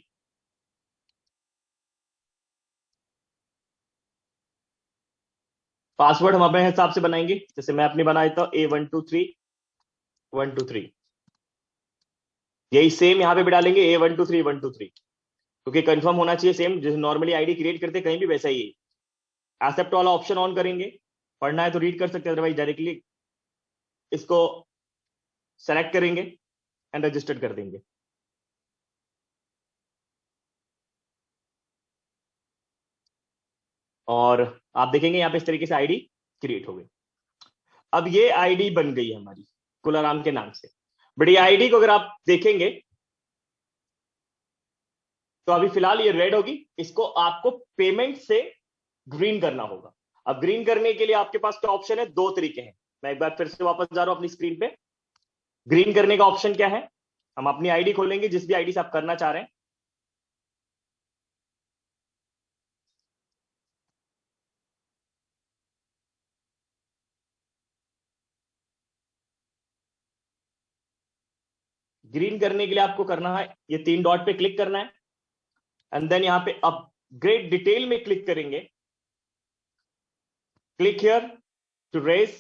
A: पासवर्ड हम अपने हिसाब से बनाएंगे, जैसे मैं अपनी बना देता हूं A123 123। यही सेम यहाँ पे भी डालेंगे A123 123, क्योंकि कंफर्म होना चाहिए सेम, जैसे नॉर्मली आईडी क्रिएट करते कहीं भी वैसा ही है। एक्सेप्ट वाला ऑप्शन ऑन करेंगे, पढ़ना है तो रीड कर सकते हैं, अदरवाइज डायरेक्टली इसको सेलेक्ट करेंगे एंड रजिस्टर कर देंगे। और आप देखेंगे यहाँ पे इस तरीके से आईडी क्रिएट हो गई। अब ये आईडी बन गई है हमारी कुलाराम के नाम से। बट ये आईडी को अगर आप देखेंगे तो अभी फिलहाल ये रेड होगी, इसको आपको पेमेंट से ग्रीन करना होगा। अब ग्रीन करने के लिए आपके पास क्या ऑप्शन है, दो तरीके हैं। मैं एक बार फिर से वापस जा रहा हूं अपनी स्क्रीन पे। ग्रीन करने का ऑप्शन क्या है, हम अपनी आईडी खोलेंगे जिस भी आईडी से आप करना चाह रहे हैं। ग्रीन करने के लिए आपको करना है, ये 3 डॉट पे क्लिक करना है, एंड देन यहां पे अपग्रेड डिटेल में क्लिक करेंगे। Click here to raise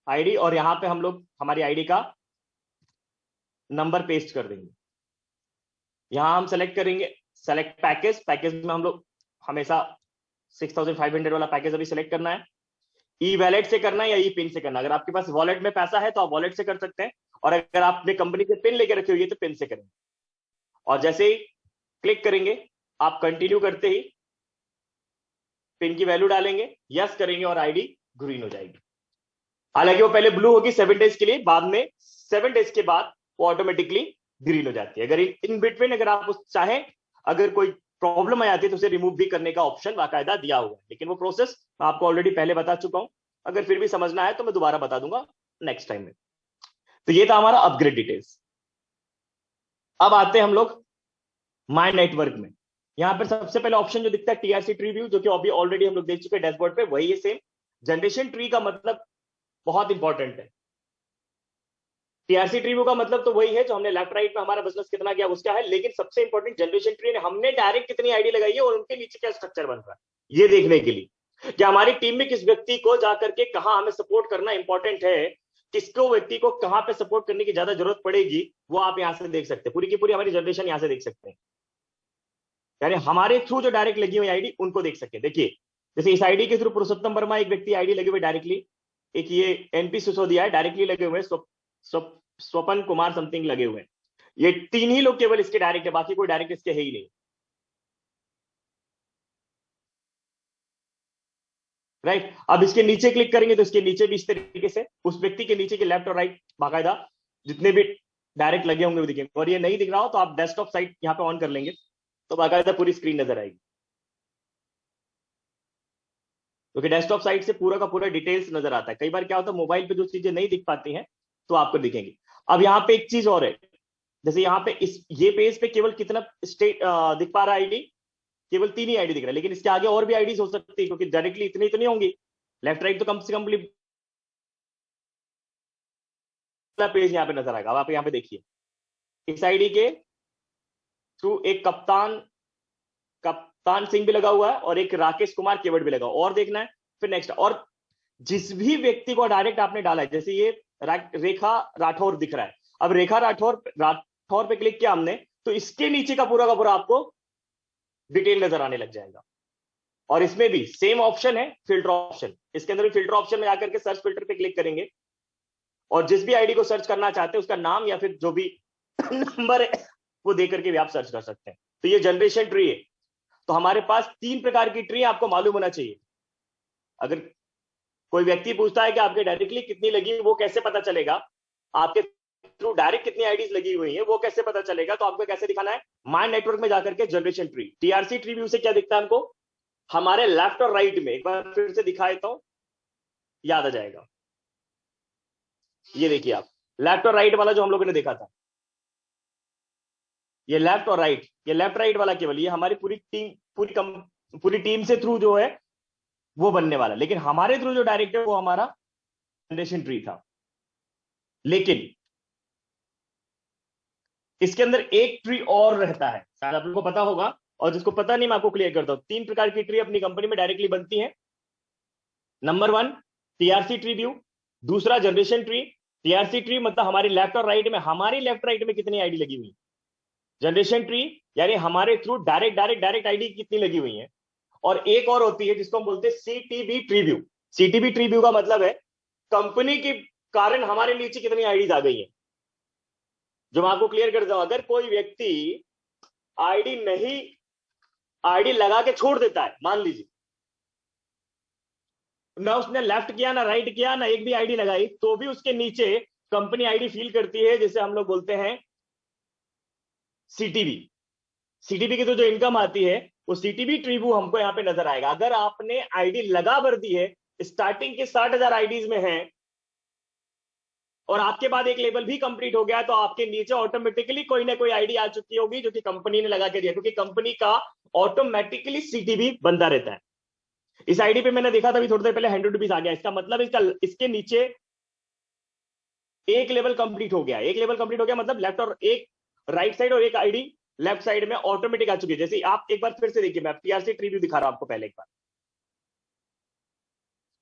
A: ID, और यहां पे हम लोग हमारी आईडी का नंबर पेस्ट कर देंगे। यहां हम सेलेक्ट करेंगे सेलेक्ट पैकेज में हम लोग हमेशा 6500 वाला पैकेज अभी सेलेक्ट करना है। ई वैलेट से करना है या ई पिन से करना है। अगर आपके पास वॉलेट में पैसा है तो आप वॉलेट से कर सकते हैं, और अगर आपने कंपनी से पिन लेके रखी हुई है तो पिन से करेंगे। और जैसे ही क्लिक करेंगे, आप कंटिन्यू करते ही पिन की वैल्यू डालेंगे, यस करेंगे और आईडी ग्रीन हो जाएगी। हालांकि वो पहले ब्लू होगी 7 डेज के लिए, बाद में 7 डेज के बाद वो ऑटोमेटिकली ग्रीन हो जाती है। अगर इन बिटवीन अगर आप चाहें, अगर कोई प्रॉब्लम आ जाती है तो उसे रिमूव भी करने का ऑप्शन बाकायदा दिया हुआ है, लेकिन वो प्रोसेस मैं आपको ऑलरेडी पहले बता चुका हूं। अगर फिर भी समझना है तो मैं दोबारा बता दूंगा नेक्स्ट टाइम में। तो ये था हमारा अपग्रेड डिटेल्स। अब आते हैं हम लोग माय नेटवर्क में। यहां पर सबसे पहले ऑप्शन जो दिखता है टीआरसी ट्री व्यू, जो कि अभी ऑलरेडी हम लोग देख चुके हैं डैशबोर्ड पे, वही है सेम। जनरेशन ट्री का मतलब बहुत इंपॉर्टेंट है। टीआरसी ट्री व्यू का मतलब तो वही है जो हमने लेफ्ट राइट में हमारा बिजनेस कितना गया उसका है, लेकिन सबसे इंपॉर्टेंट जनरेशन ट्री ने हमने डायरेक्ट कितनी आईडी लगाई है और उनके नीचे क्या स्ट्रक्चर बन रहा है। ये देखने के लिए कि हमारी टीम में किस व्यक्ति को जाकर के कहां हमें सपोर्ट करना इंपॉर्टेंट है, किसको व्यक्ति को कहां पे सपोर्ट करने की ज्यादा जरूरत पड़ेगी, वो आप यहां से देख सकते हैं। पूरी की पूरी हमारी जनरेशन यहां से देख सकते हैं, यानी हमारे थ्रू जो डायरेक्ट लगी हुई आईडी उनको देख सकते हैं। देखिए जैसे इस आईडी के थ्रू पुरुषोत्तम वर्मा एक व्यक्ति आईडी लगे हुए डायरेक्टली, एक ये एनपी सिसोदिया है डायरेक्टली लगे हुए, स्वपन कुमार समथिंग लगे हुए हैं। ये तीन ही लोग केवल इसके डायरेक्ट है, बाकी कोई डायरेक्ट इसके है ही नहीं। राइट, अब इसके नीचे क्लिक करेंगे तो इसके नीचे भी इस तरीके से उस व्यक्ति के नीचे के लेफ्ट और राइट बाकायदा जितने भी डायरेक्ट लगे होंगे वो दिखेंगे। और ये नहीं दिख रहा हो तो आप डेस्कटॉप साइट यहाँ पे ऑन कर लेंगे तो बाकायदा पूरी स्क्रीन नजर आएगी, क्योंकि डेस्कटॉप साइट से पूरा का पूरा डिटेल्स नजर आता है। कई बार क्या होता है मोबाइल पे जो चीजें नहीं दिख पाती हैं तो आपको दिखेंगी। अब यहाँ पे एक चीज और है, जैसे यहाँ पे इस ये पेज पे केवल कितना स्टेट दिख पा रहा है आईडी, केवल 3 ही आईडी दिख रहा है, लेकिन इसके आगे और भी आईडीज हो सकती है क्योंकि डायरेक्टली इतनी तो नहीं होंगी। लेफ्ट राइट तो कम से कम पेज यहाँ पे नजर आएगा। अब आप यहाँ पे देखिए इस आईडी के थ्रू एक कप्तान सिंह भी लगा हुआ है और एक राकेश कुमार केवट भी लगा हुआ, और देखना है फिर नेक्स्ट। और जिस भी व्यक्ति को डायरेक्ट आपने डाला है, जैसे ये रेखा राठौर दिख रहा है, अब रेखा राठौर पे क्लिक किया हमने तो इसके नीचे का पूरा आपको डिटेल नजर आने लग जाएगा। और इसमें भी सेम ऑप्शन है फिल्टर ऑप्शन, इसके अंदर भी फिल्टर ऑप्शन में जाकर के सर्च फिल्टर पे क्लिक करेंगे और जिस भी आईडी को सर्च करना चाहते हैं उसका नाम या फिर जो भी नंबर है वो दे करके भी आप सर्च कर सकते हैं। तो ये जनरेशन ट्री है। तो हमारे पास 3 प्रकार की ट्री आपको मालूम होना चाहिए। अगर कोई व्यक्ति पूछता है कि आपके डायरेक्टली कितनी लगी, वो कैसे पता चलेगा, आपके थ्रू डायरेक्ट कितनी आईडीज लगी हुई है वो कैसे पता चलेगा, तो आपको कैसे दिखाना है, माइंड नेटवर्क में जाकर के generation tree, TRC tree view से क्या दिखता है हमको, हमारे लेफ्ट और राइट में, एक बार फिर से दिखाए तो याद आ जाएगा। ये देखिए आप लेफ्ट और राइट वाला जो हम लोगों ने देखा था, ये लेफ्ट और राइट, ये लेफ्ट राइट वाला केवल ये हमारी पूरी टीम से थ्रू जो है वो बनने वाला, लेकिन हमारे थ्रू जो डायरेक्ट है वो हमारा जनरेशन ट्री था। लेकिन इसके अंदर एक ट्री और रहता है, शायद आप लोगों को पता होगा, और जिसको पता नहीं मैं आपको क्लियर करता हूं। 3 प्रकार की ट्री अपनी कंपनी में डायरेक्टली बनती है। नंबर 1 टीआरसी ट्री व्यू, दूसरा जनरेशन ट्री। टीआरसी ट्री मतलब हमारी लेफ्ट और राइट में, हमारी लेफ्ट राइट में कितनी आईडी लगी हुई। जनरेशन ट्री यानी हमारे थ्रू डायरेक्ट आईडी कितनी लगी हुई है। और एक और होती है जिसको हम बोलते हैं CTB tree view. CTB tree view का मतलब है कंपनी के कारण हमारे नीचे कितनी आईडीज आ गई है। जो मैं आपको क्लियर करता हूं, अगर कोई व्यक्ति आईडी लगा के छोड़ देता है, मान लीजिए ना उसने लेफ्ट किया ना राइट किया ना एक भी आईडी लगाई, तो भी उसके नीचे कंपनी आईडी फील करती है, जिसे हम लोग बोलते हैं सीटीबी। सीटीबी की तो जो इनकम आती है वो सीटीबी ट्री व्यू हमको यहां पे नजर आएगा। अगर आपने आईडी लगा भर दी है, स्टार्टिंग के 60,000 आईडीज में है और आपके बाद एक लेवल भी कंप्लीट हो गया, तो आपके नीचे ऑटोमेटिकली कोई ना कोई आईडी आ चुकी होगी जो कि कंपनी ने लगा के दिया, क्योंकि कंपनी का ऑटोमेटिकली सीटीबी बनता रहता है। इस आईडी पे मैंने देखा था अभी थोड़ी देर पहले 100 रुपीज आ गया, इसका मतलब इसके नीचे एक लेवल कंप्लीट हो गया। एक लेवल कंप्लीट हो गया मतलब लेफ्ट और एक राइट साइड और एक आईडी लेफ्ट साइड में ऑटोमेटिक आ चुकी है। जैसे आप एक बार फिर से देखिए, मैं टीआरसी ट्री व्यू दिखा रहा हूं आपको पहले एक बार।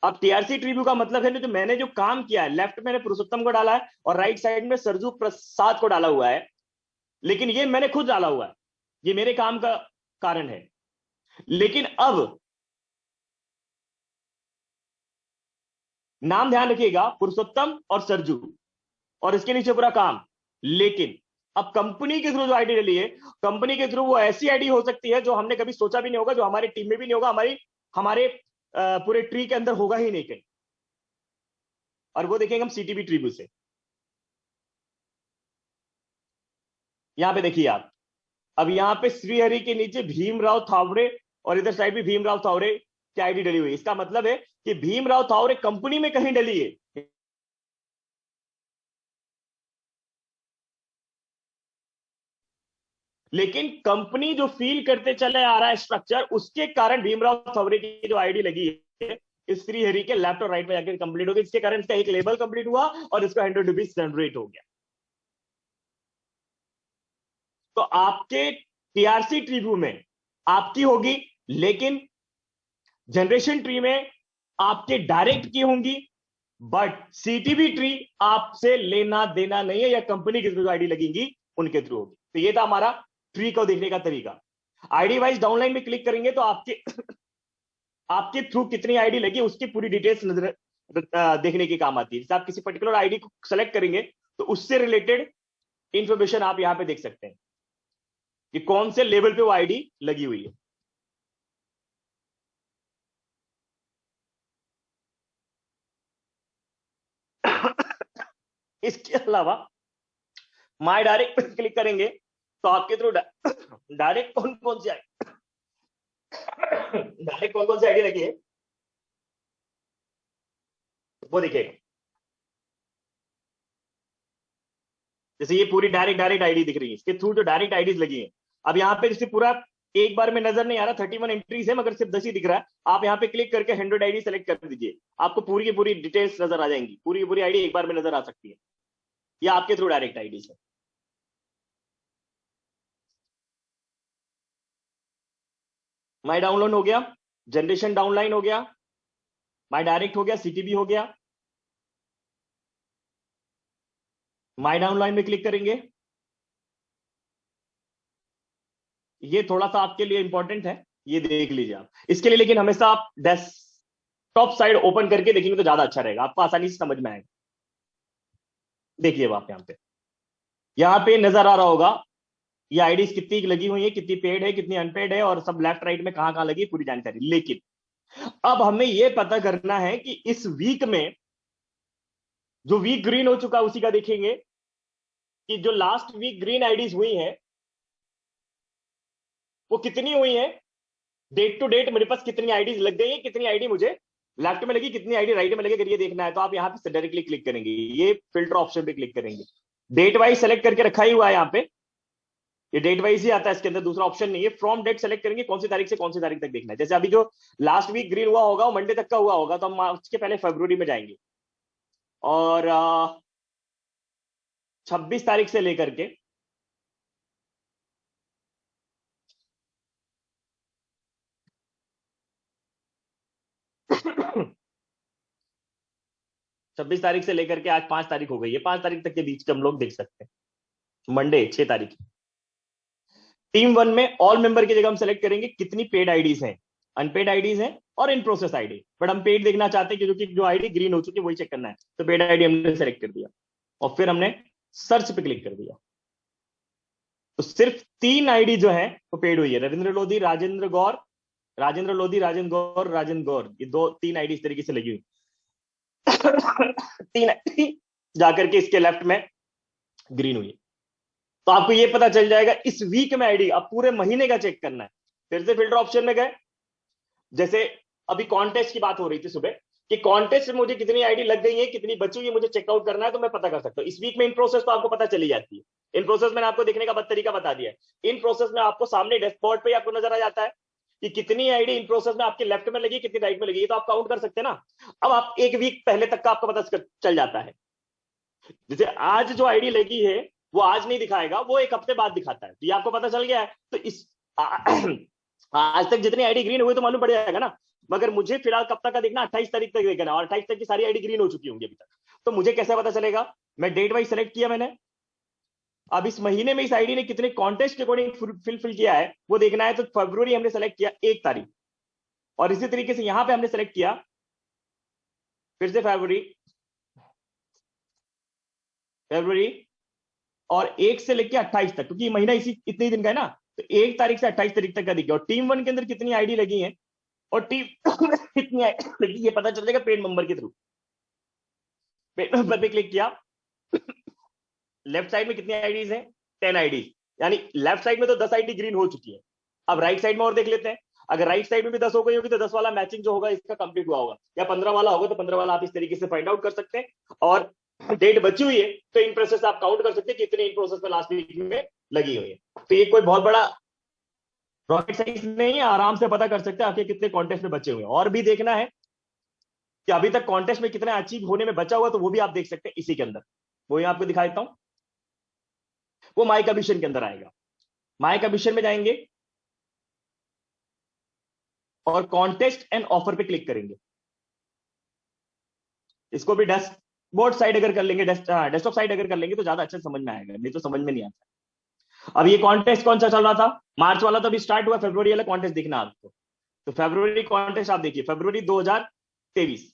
A: अब टीआरसी ट्री व्यू का मतलब है, तो मैंने जो काम किया है, लेफ्ट मैंने पुरुषोत्तम को डाला है और राइट साइड में सरजू प्रसाद को डाला हुआ है, लेकिन ये मैंने खुद डाला हुआ है, ये मेरे काम का कारण है। लेकिन अब नाम ध्यान रखिएगा, पुरुषोत्तम और सरजू, और इसके नीचे पूरा काम। लेकिन अब कंपनी के थ्रू जो आईडी डली है, कंपनी के थ्रू वो ऐसी आईडी हो सकती है जो हमने कभी सोचा भी नहीं होगा, जो हमारी टीम में भी नहीं होगा, हमारे पूरे ट्री के अंदर होगा ही नहीं कहीं। और वो देखेंगे हम सीटीबी ट्री व्यू से। यहां पे देखिए आप, अब यहां पे श्रीहरि के नीचे भीमराव थावरे और इधर साइड भी भीमराव थावरे की आईडी डली हुई है। इसका मतलब है कि भीमराव थावरे कंपनी में कहीं डली है, लेकिन कंपनी जो फील करते चले आ रहा है स्ट्रक्चर, उसके कारण भीमराव थावरे की जो आईडी लगी है इस श्रीहरि के लेफ्ट और राइट में जाकर कंप्लीट हो गई, इसके कारण इसका एक लेवल कंप्लीट हुआ और इसका 100 रुपीज जनरेट हो गया। तो आपके टीआरसी ट्री व्यू में आपकी होगी, लेकिन जनरेशन ट्री में आपके डायरेक्ट की होंगी, बट सीटीबी ट्री आपसे लेना देना नहीं है, या कंपनी के थ्रू आईडी लगेंगी उनके थ्रू होगी। तो ये था हमारा ट्री को देखने का तरीका। आईडी वाइज डाउनलाइन में क्लिक करेंगे तो आपके आपके थ्रू कितनी आईडी लगी उसकी पूरी डिटेल्स नजर देखने की काम आती है। जैसे आप किसी पर्टिकुलर आईडी को सेलेक्ट करेंगे तो उससे रिलेटेड इंफॉर्मेशन आप यहां पे देख सकते हैं कि कौन से लेवल पे वो आईडी लगी हुई है। इसके अलावा माय डायरेक्ट पे क्लिक करेंगे तो आपके थ्रू डायरेक्ट कौन कौन सी डायरेक्ट कौन कौन सी आईडी लगी है वो दिखेगा। जैसे ये पूरी डायरेक्ट डायरेक्ट आईडी दिख रही है, इसके थ्रू जो डायरेक्ट आईडीज लगी है। अब यहाँ पे जैसे पूरा एक बार में नजर नहीं आ रहा, 31 एंट्रीज है मगर सिर्फ 10 ही दिख रहा है। आप यहाँ पे क्लिक करके 100 आईडी सेलेक्ट कर दीजिए, आपको पूरी की पूरी डिटेल्स नजर आ जाएंगी, पूरी की पूरी आईडी एक बार में नजर आ सकती है। ये आपके थ्रू डायरेक्ट आईडी है। माई डाउनलोड हो गया, जनरेशन डाउनलाइन हो गया, माई डायरेक्ट हो गया, सीटीबी हो गया। माई डाउनलाइन में क्लिक करेंगे, ये थोड़ा सा आपके लिए इंपॉर्टेंट है, ये देख लीजिए आप इसके लिए। लेकिन हमेशा आप डेस्कटॉप साइड ओपन करके देखेंगे तो ज्यादा अच्छा रहेगा, आपको आसानी से समझ में आएगा। देखिए आप यहाँ पे नजर आ रहा होगा ये आईडीज कितनी लगी हुई है, कितनी पेड है, कितनी अनपेड है, और सब लेफ्ट राइट में कहां कहां लगी पूरी जानकारी। लेकिन अब हमें यह पता करना है कि इस वीक में जो वीक ग्रीन हो चुका उसी का देखेंगे कि जो लास्ट वीक ग्रीन आईडीज हुई हैं वो कितनी हुई हैं, डेट टू डेट मेरे पास कितनी आईडीज लग गई है, कितनी आईडी मुझे लेफ्ट में लगी, कितनी आईडी राइट में लगी। अगर ये देखना है तो आप यहाँ पे डायरेक्टली क्लिक करेंगे, ये फिल्टर ऑप्शन पे क्लिक करेंगे, डेट वाइज सेलेक्ट करके रखा ही हुआ है यहाँ पे, ये डेट वाइज ही आता है, इसके अंदर दूसरा ऑप्शन नहीं है। फ्रॉम डेट सेलेक्ट करेंगे, कौन सी तारीख से कौन सी तारीख तक देखना है। जैसे अभी जो लास्ट वीक ग्रीन हुआ होगा वो मंडे तक का हुआ होगा, तो हम मार्च के पहले फरवरी में जाएंगे और 26 तारीख से लेकर के 26 तारीख से लेकर के आज 5 तारीख हो गई है, 5 तारीख तक के बीच के हम लोग देख सकते हैं। मंडे 6 तारीख, टीम वन में ऑल मेंबर की जगह हम सेलेक्ट करेंगे कितनी पेड आईडीज हैं, अनपेड आईडीज हैं और इन प्रोसेस आईडी। बट हम पेड देखना चाहते हैं क्योंकि जो आईडी ग्रीन हो चुकी है वही चेक करना है, तो पेड आईडी हमने सेलेक्ट कर दिया और फिर हमने सर्च पे क्लिक कर दिया। तो सिर्फ 3 आईडी जो है वो पेड हुई है, रविंद्र लोधी, राजेंद्र गौर, राजेंद्र लोधी, राजेंद्र गौर, राजेंद्र गौर, ये 3 आईडी इस तरीके से लगी हुई। 3 आईडी जाकर के इसके लेफ्ट में ग्रीन हुई। तो आपको ये पता चल जाएगा इस वीक में आईडी, अब पूरे महीने का चेक करना है। फिर से फिल्टर ऑप्शन में गए, जैसे अभी कॉन्टेस्ट की बात हो रही थी सुबह कि कॉन्टेस्ट में मुझे कितनी आईडी लग गई है, कितनी बची हुई है, मुझे चेकआउट करना है, तो मैं पता कर सकता हूं। इस वीक में इन प्रोसेस तो आपको पता चली जाती है, इन प्रोसेस मैंने आपको देखने का तरीका बता दिया है। इन प्रोसेस में आपको सामने डैशबोर्ड पे आपको नजर आ जाता है कि कितनी आईडी इन प्रोसेस में आपके लेफ्ट में लगी, कितनी राइट में लगी, तो आप काउंट कर सकते हैं ना। अब आप एक वीक पहले तक का आपको पता चल जाता है। जैसे आज जो आईडी लगी है वो आज नहीं दिखाएगा, वो एक हफ्ते बाद दिखाता है, तो ये आपको पता चल गया है। तो इस आज तक जितनी आईडी ग्रीन हुई तो मालूम पड़ जाएगा ना, मगर मुझे फिलहाल कब तक का देखना, 28 तारीख तक देखना, और 28 तक की सारी आईडी ग्रीन हो चुकी होंगी अभी तक। तो मुझे कैसे पता चलेगा, मैं डेट वाइज सेलेक्ट किया मैंने, अब इस महीने में इस आईडी ने कितने कॉन्टेस्ट के अकॉर्डिंग फिल किया है वो देखना है। तो फरवरी हमने सेलेक्ट किया 1 तारीख, और इसी तरीके से यहां पे हमने सेलेक्ट किया फिर से फरवरी और 1 से लेकर 28 तक, क्योंकि महीना इसी इतने ही दिन का है ना, तो 1 तारीख से 28 तारीख तक का दिख गया। और टीम वन के अंदर कितनी आईडी लगी है और टीम कितनी आईडी लगी ये पता चल जाएगा पेड मेंबर के थ्रू। पेड मेंबर पे क्लिक किया, लेफ्ट साइड में कितनी आईडीज है, 10 आईडीज, यानी लेफ्ट साइड में तो 10 आईडी ग्रीन हो चुकी है। अब राइट साइड में और देख लेते हैं, अगर राइट साइड में भी 10 हो गई होगी तो 10 वाला मैचिंग जो होगा इसका कंप्लीट हुआ होगा, या 15 वाला होगा तो 15 वाला आप इस तरीके से फाइंड आउट कर सकते हैं। और डेट बची हुई है तो इन प्रोसेस आप काउंट कर सकते हैं कितने इन प्रोसेस में लास्ट वीक में लगी हुई है। तो ये कोई बहुत बड़ा रॉकेट साइंस नहीं है, आराम से पता कर सकते हैं आपके कितने कॉन्टेस्ट में बचे हुए हैं। और भी देखना है कि अभी तक कॉन्टेस्ट में कितना अचीव होने में बचा हुआ, तो वो भी आप देख सकते हैं इसी के अंदर। वो यहाँ आपको दिखा देता हूं, वो माई कमीशन के अंदर आएगा। माई कमीशन में जाएंगे और कॉन्टेस्ट एंड ऑफर पे क्लिक करेंगे। इसको भी डैशबोर्ड साइड अगर कर लेंगे, डेस्कटॉप साइड अगर कर लेंगे तो ज्यादा अच्छे से समझ में आएगा, नहीं तो समझ में नहीं आता। अब ये कॉन्टेस्ट कौन सा चल रहा था, मार्च वाला तो अभी स्टार्ट हुआ, फरवरी वाला कॉन्टेस्ट दिखना आपको। तो फरवरी कॉन्टेस्ट आप देखिए, फरवरी 2023,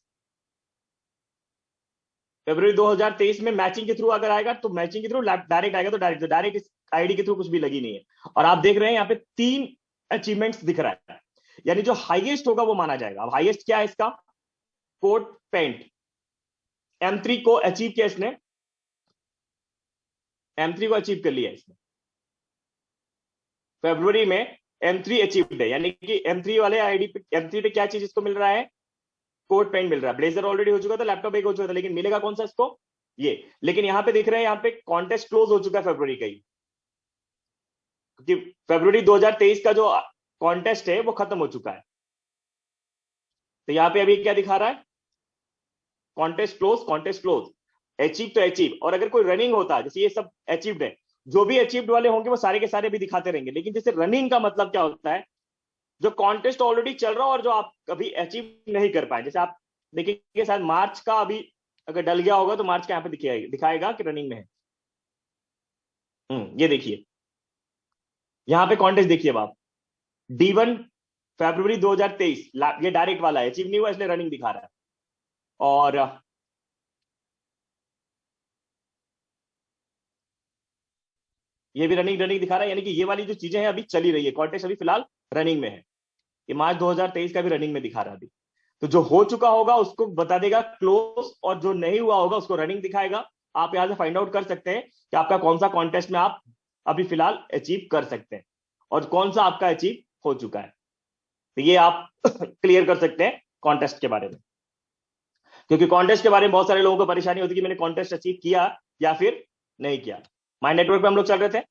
A: फरवरी 2023 में मैचिंग के थ्रू अगर आएगा तो मैचिंग के थ्रू, डायरेक्ट आएगा तो डायरेक्ट इस आईडी के थ्रू कुछ भी लगी नहीं है। और आप देख रहे हैं यहाँ पे 3 अचीवमेंट्स दिख रहा है, यानी जो हाईएस्ट होगा वो माना जाएगा। अब हाईएस्ट क्या है इसका, कोट पेंट M3 को अचीव किया इसने, M3 को अचीव कर लिया इसने फरवरी में। M3 अचीव्ड है, यानी कि M3 वाले आईडी पे, M3 पे क्या चीज इसको मिल रहा है, कोट पेंट मिल रहा है। ब्लेजर ऑलरेडी हो चुका था, लैपटॉप एक हो चुका था, लेकिन मिलेगा कौन सा इसको, ये। लेकिन यहां पे दिख रहे हैं, यहाँ पे कॉन्टेस्ट क्लोज हो चुका है फरवरी का ही, क्योंकि फरवरी 2023 का जो कॉन्टेस्ट है वो खत्म हो चुका है। तो यहाँ पे अभी क्या दिखा रहा है, contest close, contest close, achieve तो अचीव। और अगर कोई रनिंग होता है, जैसे ये सब अचीव्ड है, जो भी अचीव्ड वाले होंगे वो सारे के सारे भी दिखाते रहेंगे। लेकिन जैसे रनिंग का मतलब क्या होता है, जो कॉन्टेस्ट ऑलरेडी चल रहा हो और जो आप कभी अचीव नहीं कर पाए। जैसे आप देखिए शायद मार्च का अभी अगर डल गया होगा तो मार्च का यहाँ पे दिखाएगा कि रनिंग में है। ये देखिए यहाँ पे कॉन्टेस्ट देखिए अब आप, D1 फरवरी 2023, ये डायरेक्ट वाला है, अचीव नहीं हुआ इसलिए रनिंग दिखा रहा है। और ये भी रनिंग रनिंग दिखा रहा है, यानी कि ये वाली जो चीजें हैं अभी चली रही है, कॉन्टेस्ट अभी फिलहाल रनिंग में है। ये मार्च 2023 का भी रनिंग में दिखा रहा है अभी। तो जो हो चुका होगा उसको बता देगा क्लोज, और जो नहीं हुआ होगा उसको रनिंग दिखाएगा। आप यहां से फाइंड आउट कर सकते हैं कि आपका कौन सा कॉन्टेस्ट में आप अभी फिलहाल अचीव कर सकते हैं और कौन सा आपका अचीव हो चुका है। तो ये आप क्लियर कर सकते हैं कॉन्टेस्ट के बारे में, क्योंकि कॉन्टेस्ट के बारे में बहुत सारे लोगों को परेशानी होती है कि मैंने कॉन्टेस्ट अचीव किया या फिर नहीं किया। माई नेटवर्क पे हम लोग चल रहे थे,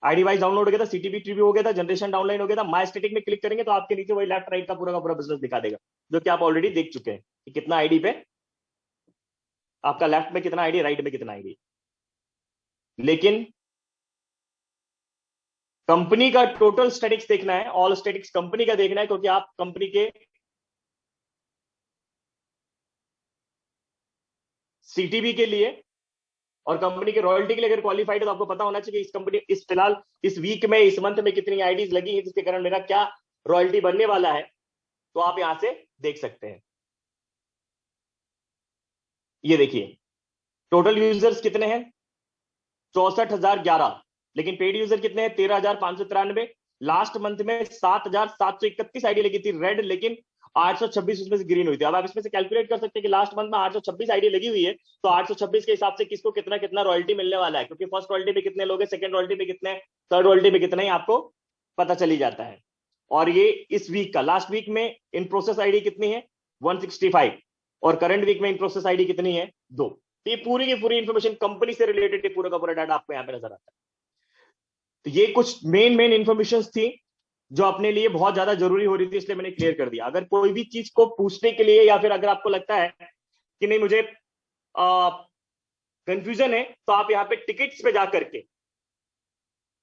A: आईडी वाइज डाउनलोड हो गया था, सीटीबी ट्री हो गया था, जनरेशन डाउनलाइन हो गया था। माई स्टैटिक में क्लिक करेंगे तो आपके नीचे वही लेफ्ट राइट का पूरा बिजनेस दिखा देगा, जो कि आप ऑलरेडी देख चुके हैं कि कितना आईडी पे आपका, लेफ्ट में कितना आईडी, राइट में कितना आईडी। लेकिन कंपनी का टोटल स्टैटिक्स देखना है, ऑल स्टैटिक्स कंपनी का देखना है, क्योंकि आप कंपनी के सीटीबी के लिए और कंपनी के रॉयल्टी के लिए अगर क्वालिफाइड है तो आपको पता होना चाहिए कि इस कंपनी इस फिलहाल इस वीक में, इस मंथ में कितनी आईडीज लगी है, जिसके कारण मेरा क्या रॉयल्टी बनने वाला है। तो आप यहां से देख सकते हैं। ये देखिए टोटल यूजर्स कितने हैं, 64,011, लेकिन पेड यूजर कितने हैं, 13,593। लास्ट मंथ में 7,731 आईडी लगी थी रेड, लेकिन 826 उसमें से ग्रीन हुई थी। अब आप इसमें से कैलकुलेट कर सकते हैं कि लास्ट मंथ में 826 आईडी लगी हुई है, तो 826 के हिसाब से किसको कितना कितना रॉयल्टी मिलने वाला है, क्योंकि फर्स्ट रॉयल्टी पे कितने लोग हैं, सेकंड रॉयल्टी पे कितने, थर्ड रॉयल्टी पे कितने, आपको पता चली जाता है। और ये इस वीक का, लास्ट वीक में इन प्रोसेस आईडी कितनी है, 165, और करंट वीक में इन प्रोसेस आईडी कितनी है, 2। ये पूरी की पूरी इंफॉर्मेशन कंपनी से रिलेटेड पूरा का पूरा डाटा आपको यहाँ पे नजर आता है। तो ये कुछ मेन इंफॉर्मेशन थी जो अपने लिए बहुत ज्यादा जरूरी हो रही थी, इसलिए मैंने क्लियर कर दिया। अगर कोई भी चीज को पूछने के लिए या फिर अगर आपको लगता है कि नहीं मुझे कंफ्यूजन है, तो आप यहाँ पे टिकट्स पे जाकर के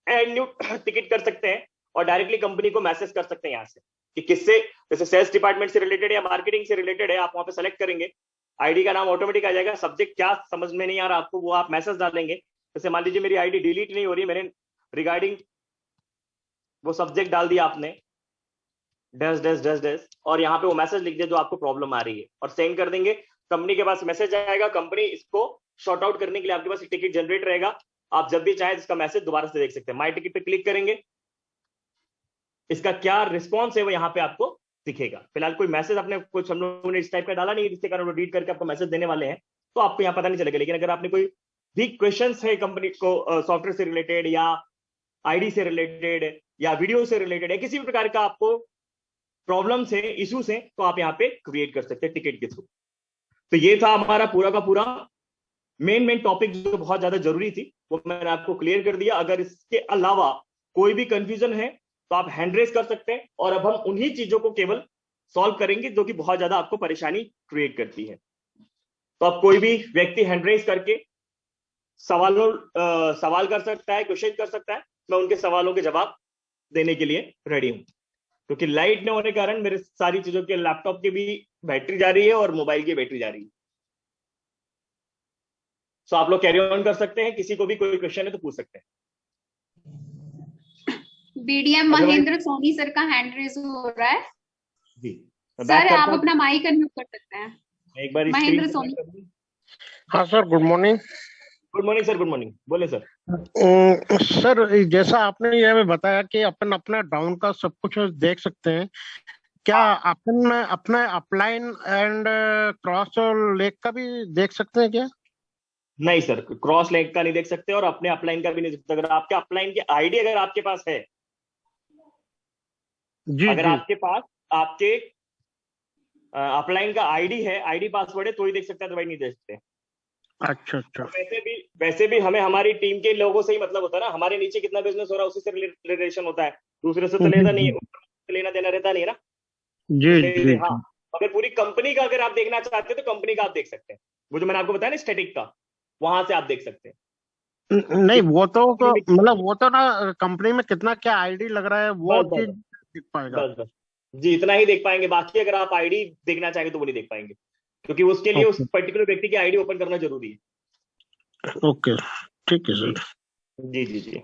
A: ऐड न्यू टिकट कर सकते हैं और डायरेक्टली कंपनी को मैसेज कर सकते हैं यहाँ से कि किससे, जैसे सेल्स डिपार्टमेंट से रिलेटेड या मार्केटिंग से रिलेटेड है, आप वहां पे सेलेक्ट करेंगे, आईडी का नाम ऑटोमेटिक आ जाएगा, सब्जेक्ट क्या समझ में नहीं आ रहा आपको वो आप मैसेज डालेंगे। जैसे मान लीजिए मेरी आईडी डिलीट नहीं हो रही, मैंने रिगार्डिंग वो सब्जेक्ट डाल दिया आपने, डैश डैश डैश डैश, और यहाँ पे वो मैसेज लिख दिया जो आपको प्रॉब्लम आ रही है, और सेंड कर देंगे। कंपनी के पास मैसेज आएगा, कंपनी इसको शॉर्ट आउट करने के लिए आपके पास टिकट जनरेट रहेगा। आप जब भी चाहे इसका मैसेज दोबारा से देख सकते हैं। माई टिकट पे क्लिक करेंगे, इसका क्या रिस्पॉन्स है वो यहाँ पे आपको दिखेगा। फिलहाल कोई मैसेज अपने कुछ हम लोगों ने इस टाइप का डाला नहीं है जिसके कारण वो रीड करके आपको मैसेज देने वाले हैं, तो आपको यहाँ पता नहीं चलेगा। लेकिन अगर आपने कोई भी क्वेश्चन है कंपनी को सॉफ्टवेयर से रिलेटेड या आईडी से रिलेटेड या वीडियो से रिलेटेड या किसी भी प्रकार का आपको प्रॉब्लम्स है, इश्यूज हैं, तो आप यहाँ पे क्रिएट कर सकते हैं टिकट के थ्रू। तो ये था हमारा पूरा का पूरा मेन टॉपिक जो बहुत ज्यादा जरूरी थी, वो मैंने आपको क्लियर कर दिया। अगर इसके अलावा कोई भी कंफ्यूजन है तो आप हैंड रेज कर सकते हैं, और अब हम उन्हीं चीजों को केवल सॉल्व करेंगे जो कि बहुत ज्यादा आपको परेशानी क्रिएट करती है। तो अब कोई भी व्यक्ति हैंड रेज करके सवाल कर सकता है, क्वेश्चन कर सकता है, मैं उनके सवालों के जवाब देने के लिए रेडी हूं। क्योंकि लाइट न होने के कारण मेरे सारी चीजों के लैपटॉप की भी बैटरी जा रही है और मोबाइल की बैटरी जा रही है। सो आप लोग कैरी ऑन कर सकते हैं, किसी को भी कोई क्वेश्चन है तो पूछ सकते हैं।
B: BDM
A: otherwise
B: Mahendra Soni sir का हैंड रेज हो रहा है।
A: जी मैं
B: सर
A: बैक
B: आप
A: करता हूँ।
B: अपना माइक अनम्यूट कर सकते हैं।
A: मैं एक बार स्क्रीन
B: महेंद्र
A: को
B: सोनी।
A: बैक कर दूं।
C: हाँ sir, good morning.
A: Good morning sir, good morning, बोले सर।
C: सर, जैसा आपने ये हमें बताया कि अपन अपना डाउन का सब कुछ देख सकते हैं, क्या अपन अपना अपलाइन एंड क्रॉस और लेग का भी देख सकते हैं क्या?
A: नहीं सर, क्रॉस लेग का नहीं देख सकते और अपने अपलाइन का भी नहीं देख सकते। अगर आपके अपलाइन की आईडी अगर आपके पास है,
C: जी
A: अगर
C: जी।
A: आपके पास आपके अपलाइन का आईडी है, आईडी पासवर्ड है, तो ही देख सकते हैं, अदरवाइज नहीं देख सकते।
C: अच्छा अच्छा।
A: और वैसे भी हमें हमारी टीम के लोगों से ही मतलब होता है ना, हमारे नीचे कितना बिजनेस हो रहा है उसी से रिलेशन होता है, दूसरे से तो
C: जी
A: लेता नहीं है,
C: जी
A: ऊपर से लेना देना रहता नहीं है ना।
C: जी
A: इसलिए
C: जी
A: हाँ,
C: जी।
A: अगर पूरी कंपनी का अगर आप देखना चाहते हैं तो कंपनी का आप देख सकते हैं। वो जो मैंने आपको बताया ना स्टैटिक का, वहां से आप देख सकते हैं
C: नहीं,
A: कि
C: वो तो
A: कंपनी में
C: मतलब वो तो ना, कंपनी में कितना क्या आईडी लग रहा है वो
A: बस बस
C: चीज दिख पाएगा।
A: बस बस जी, इतना ही देख पाएंगे। बाकी अगर आप आईडी देखना चाहेंगे तो वो नहीं देख पाएंगे, क्योंकि उसके लिए उस
C: ओके
A: पर्टिकुलर व्यक्ति की आईडी ओपन करना जरूरी है।
C: ओके, ठीक है
A: जी
C: सर।
A: जी जी जी।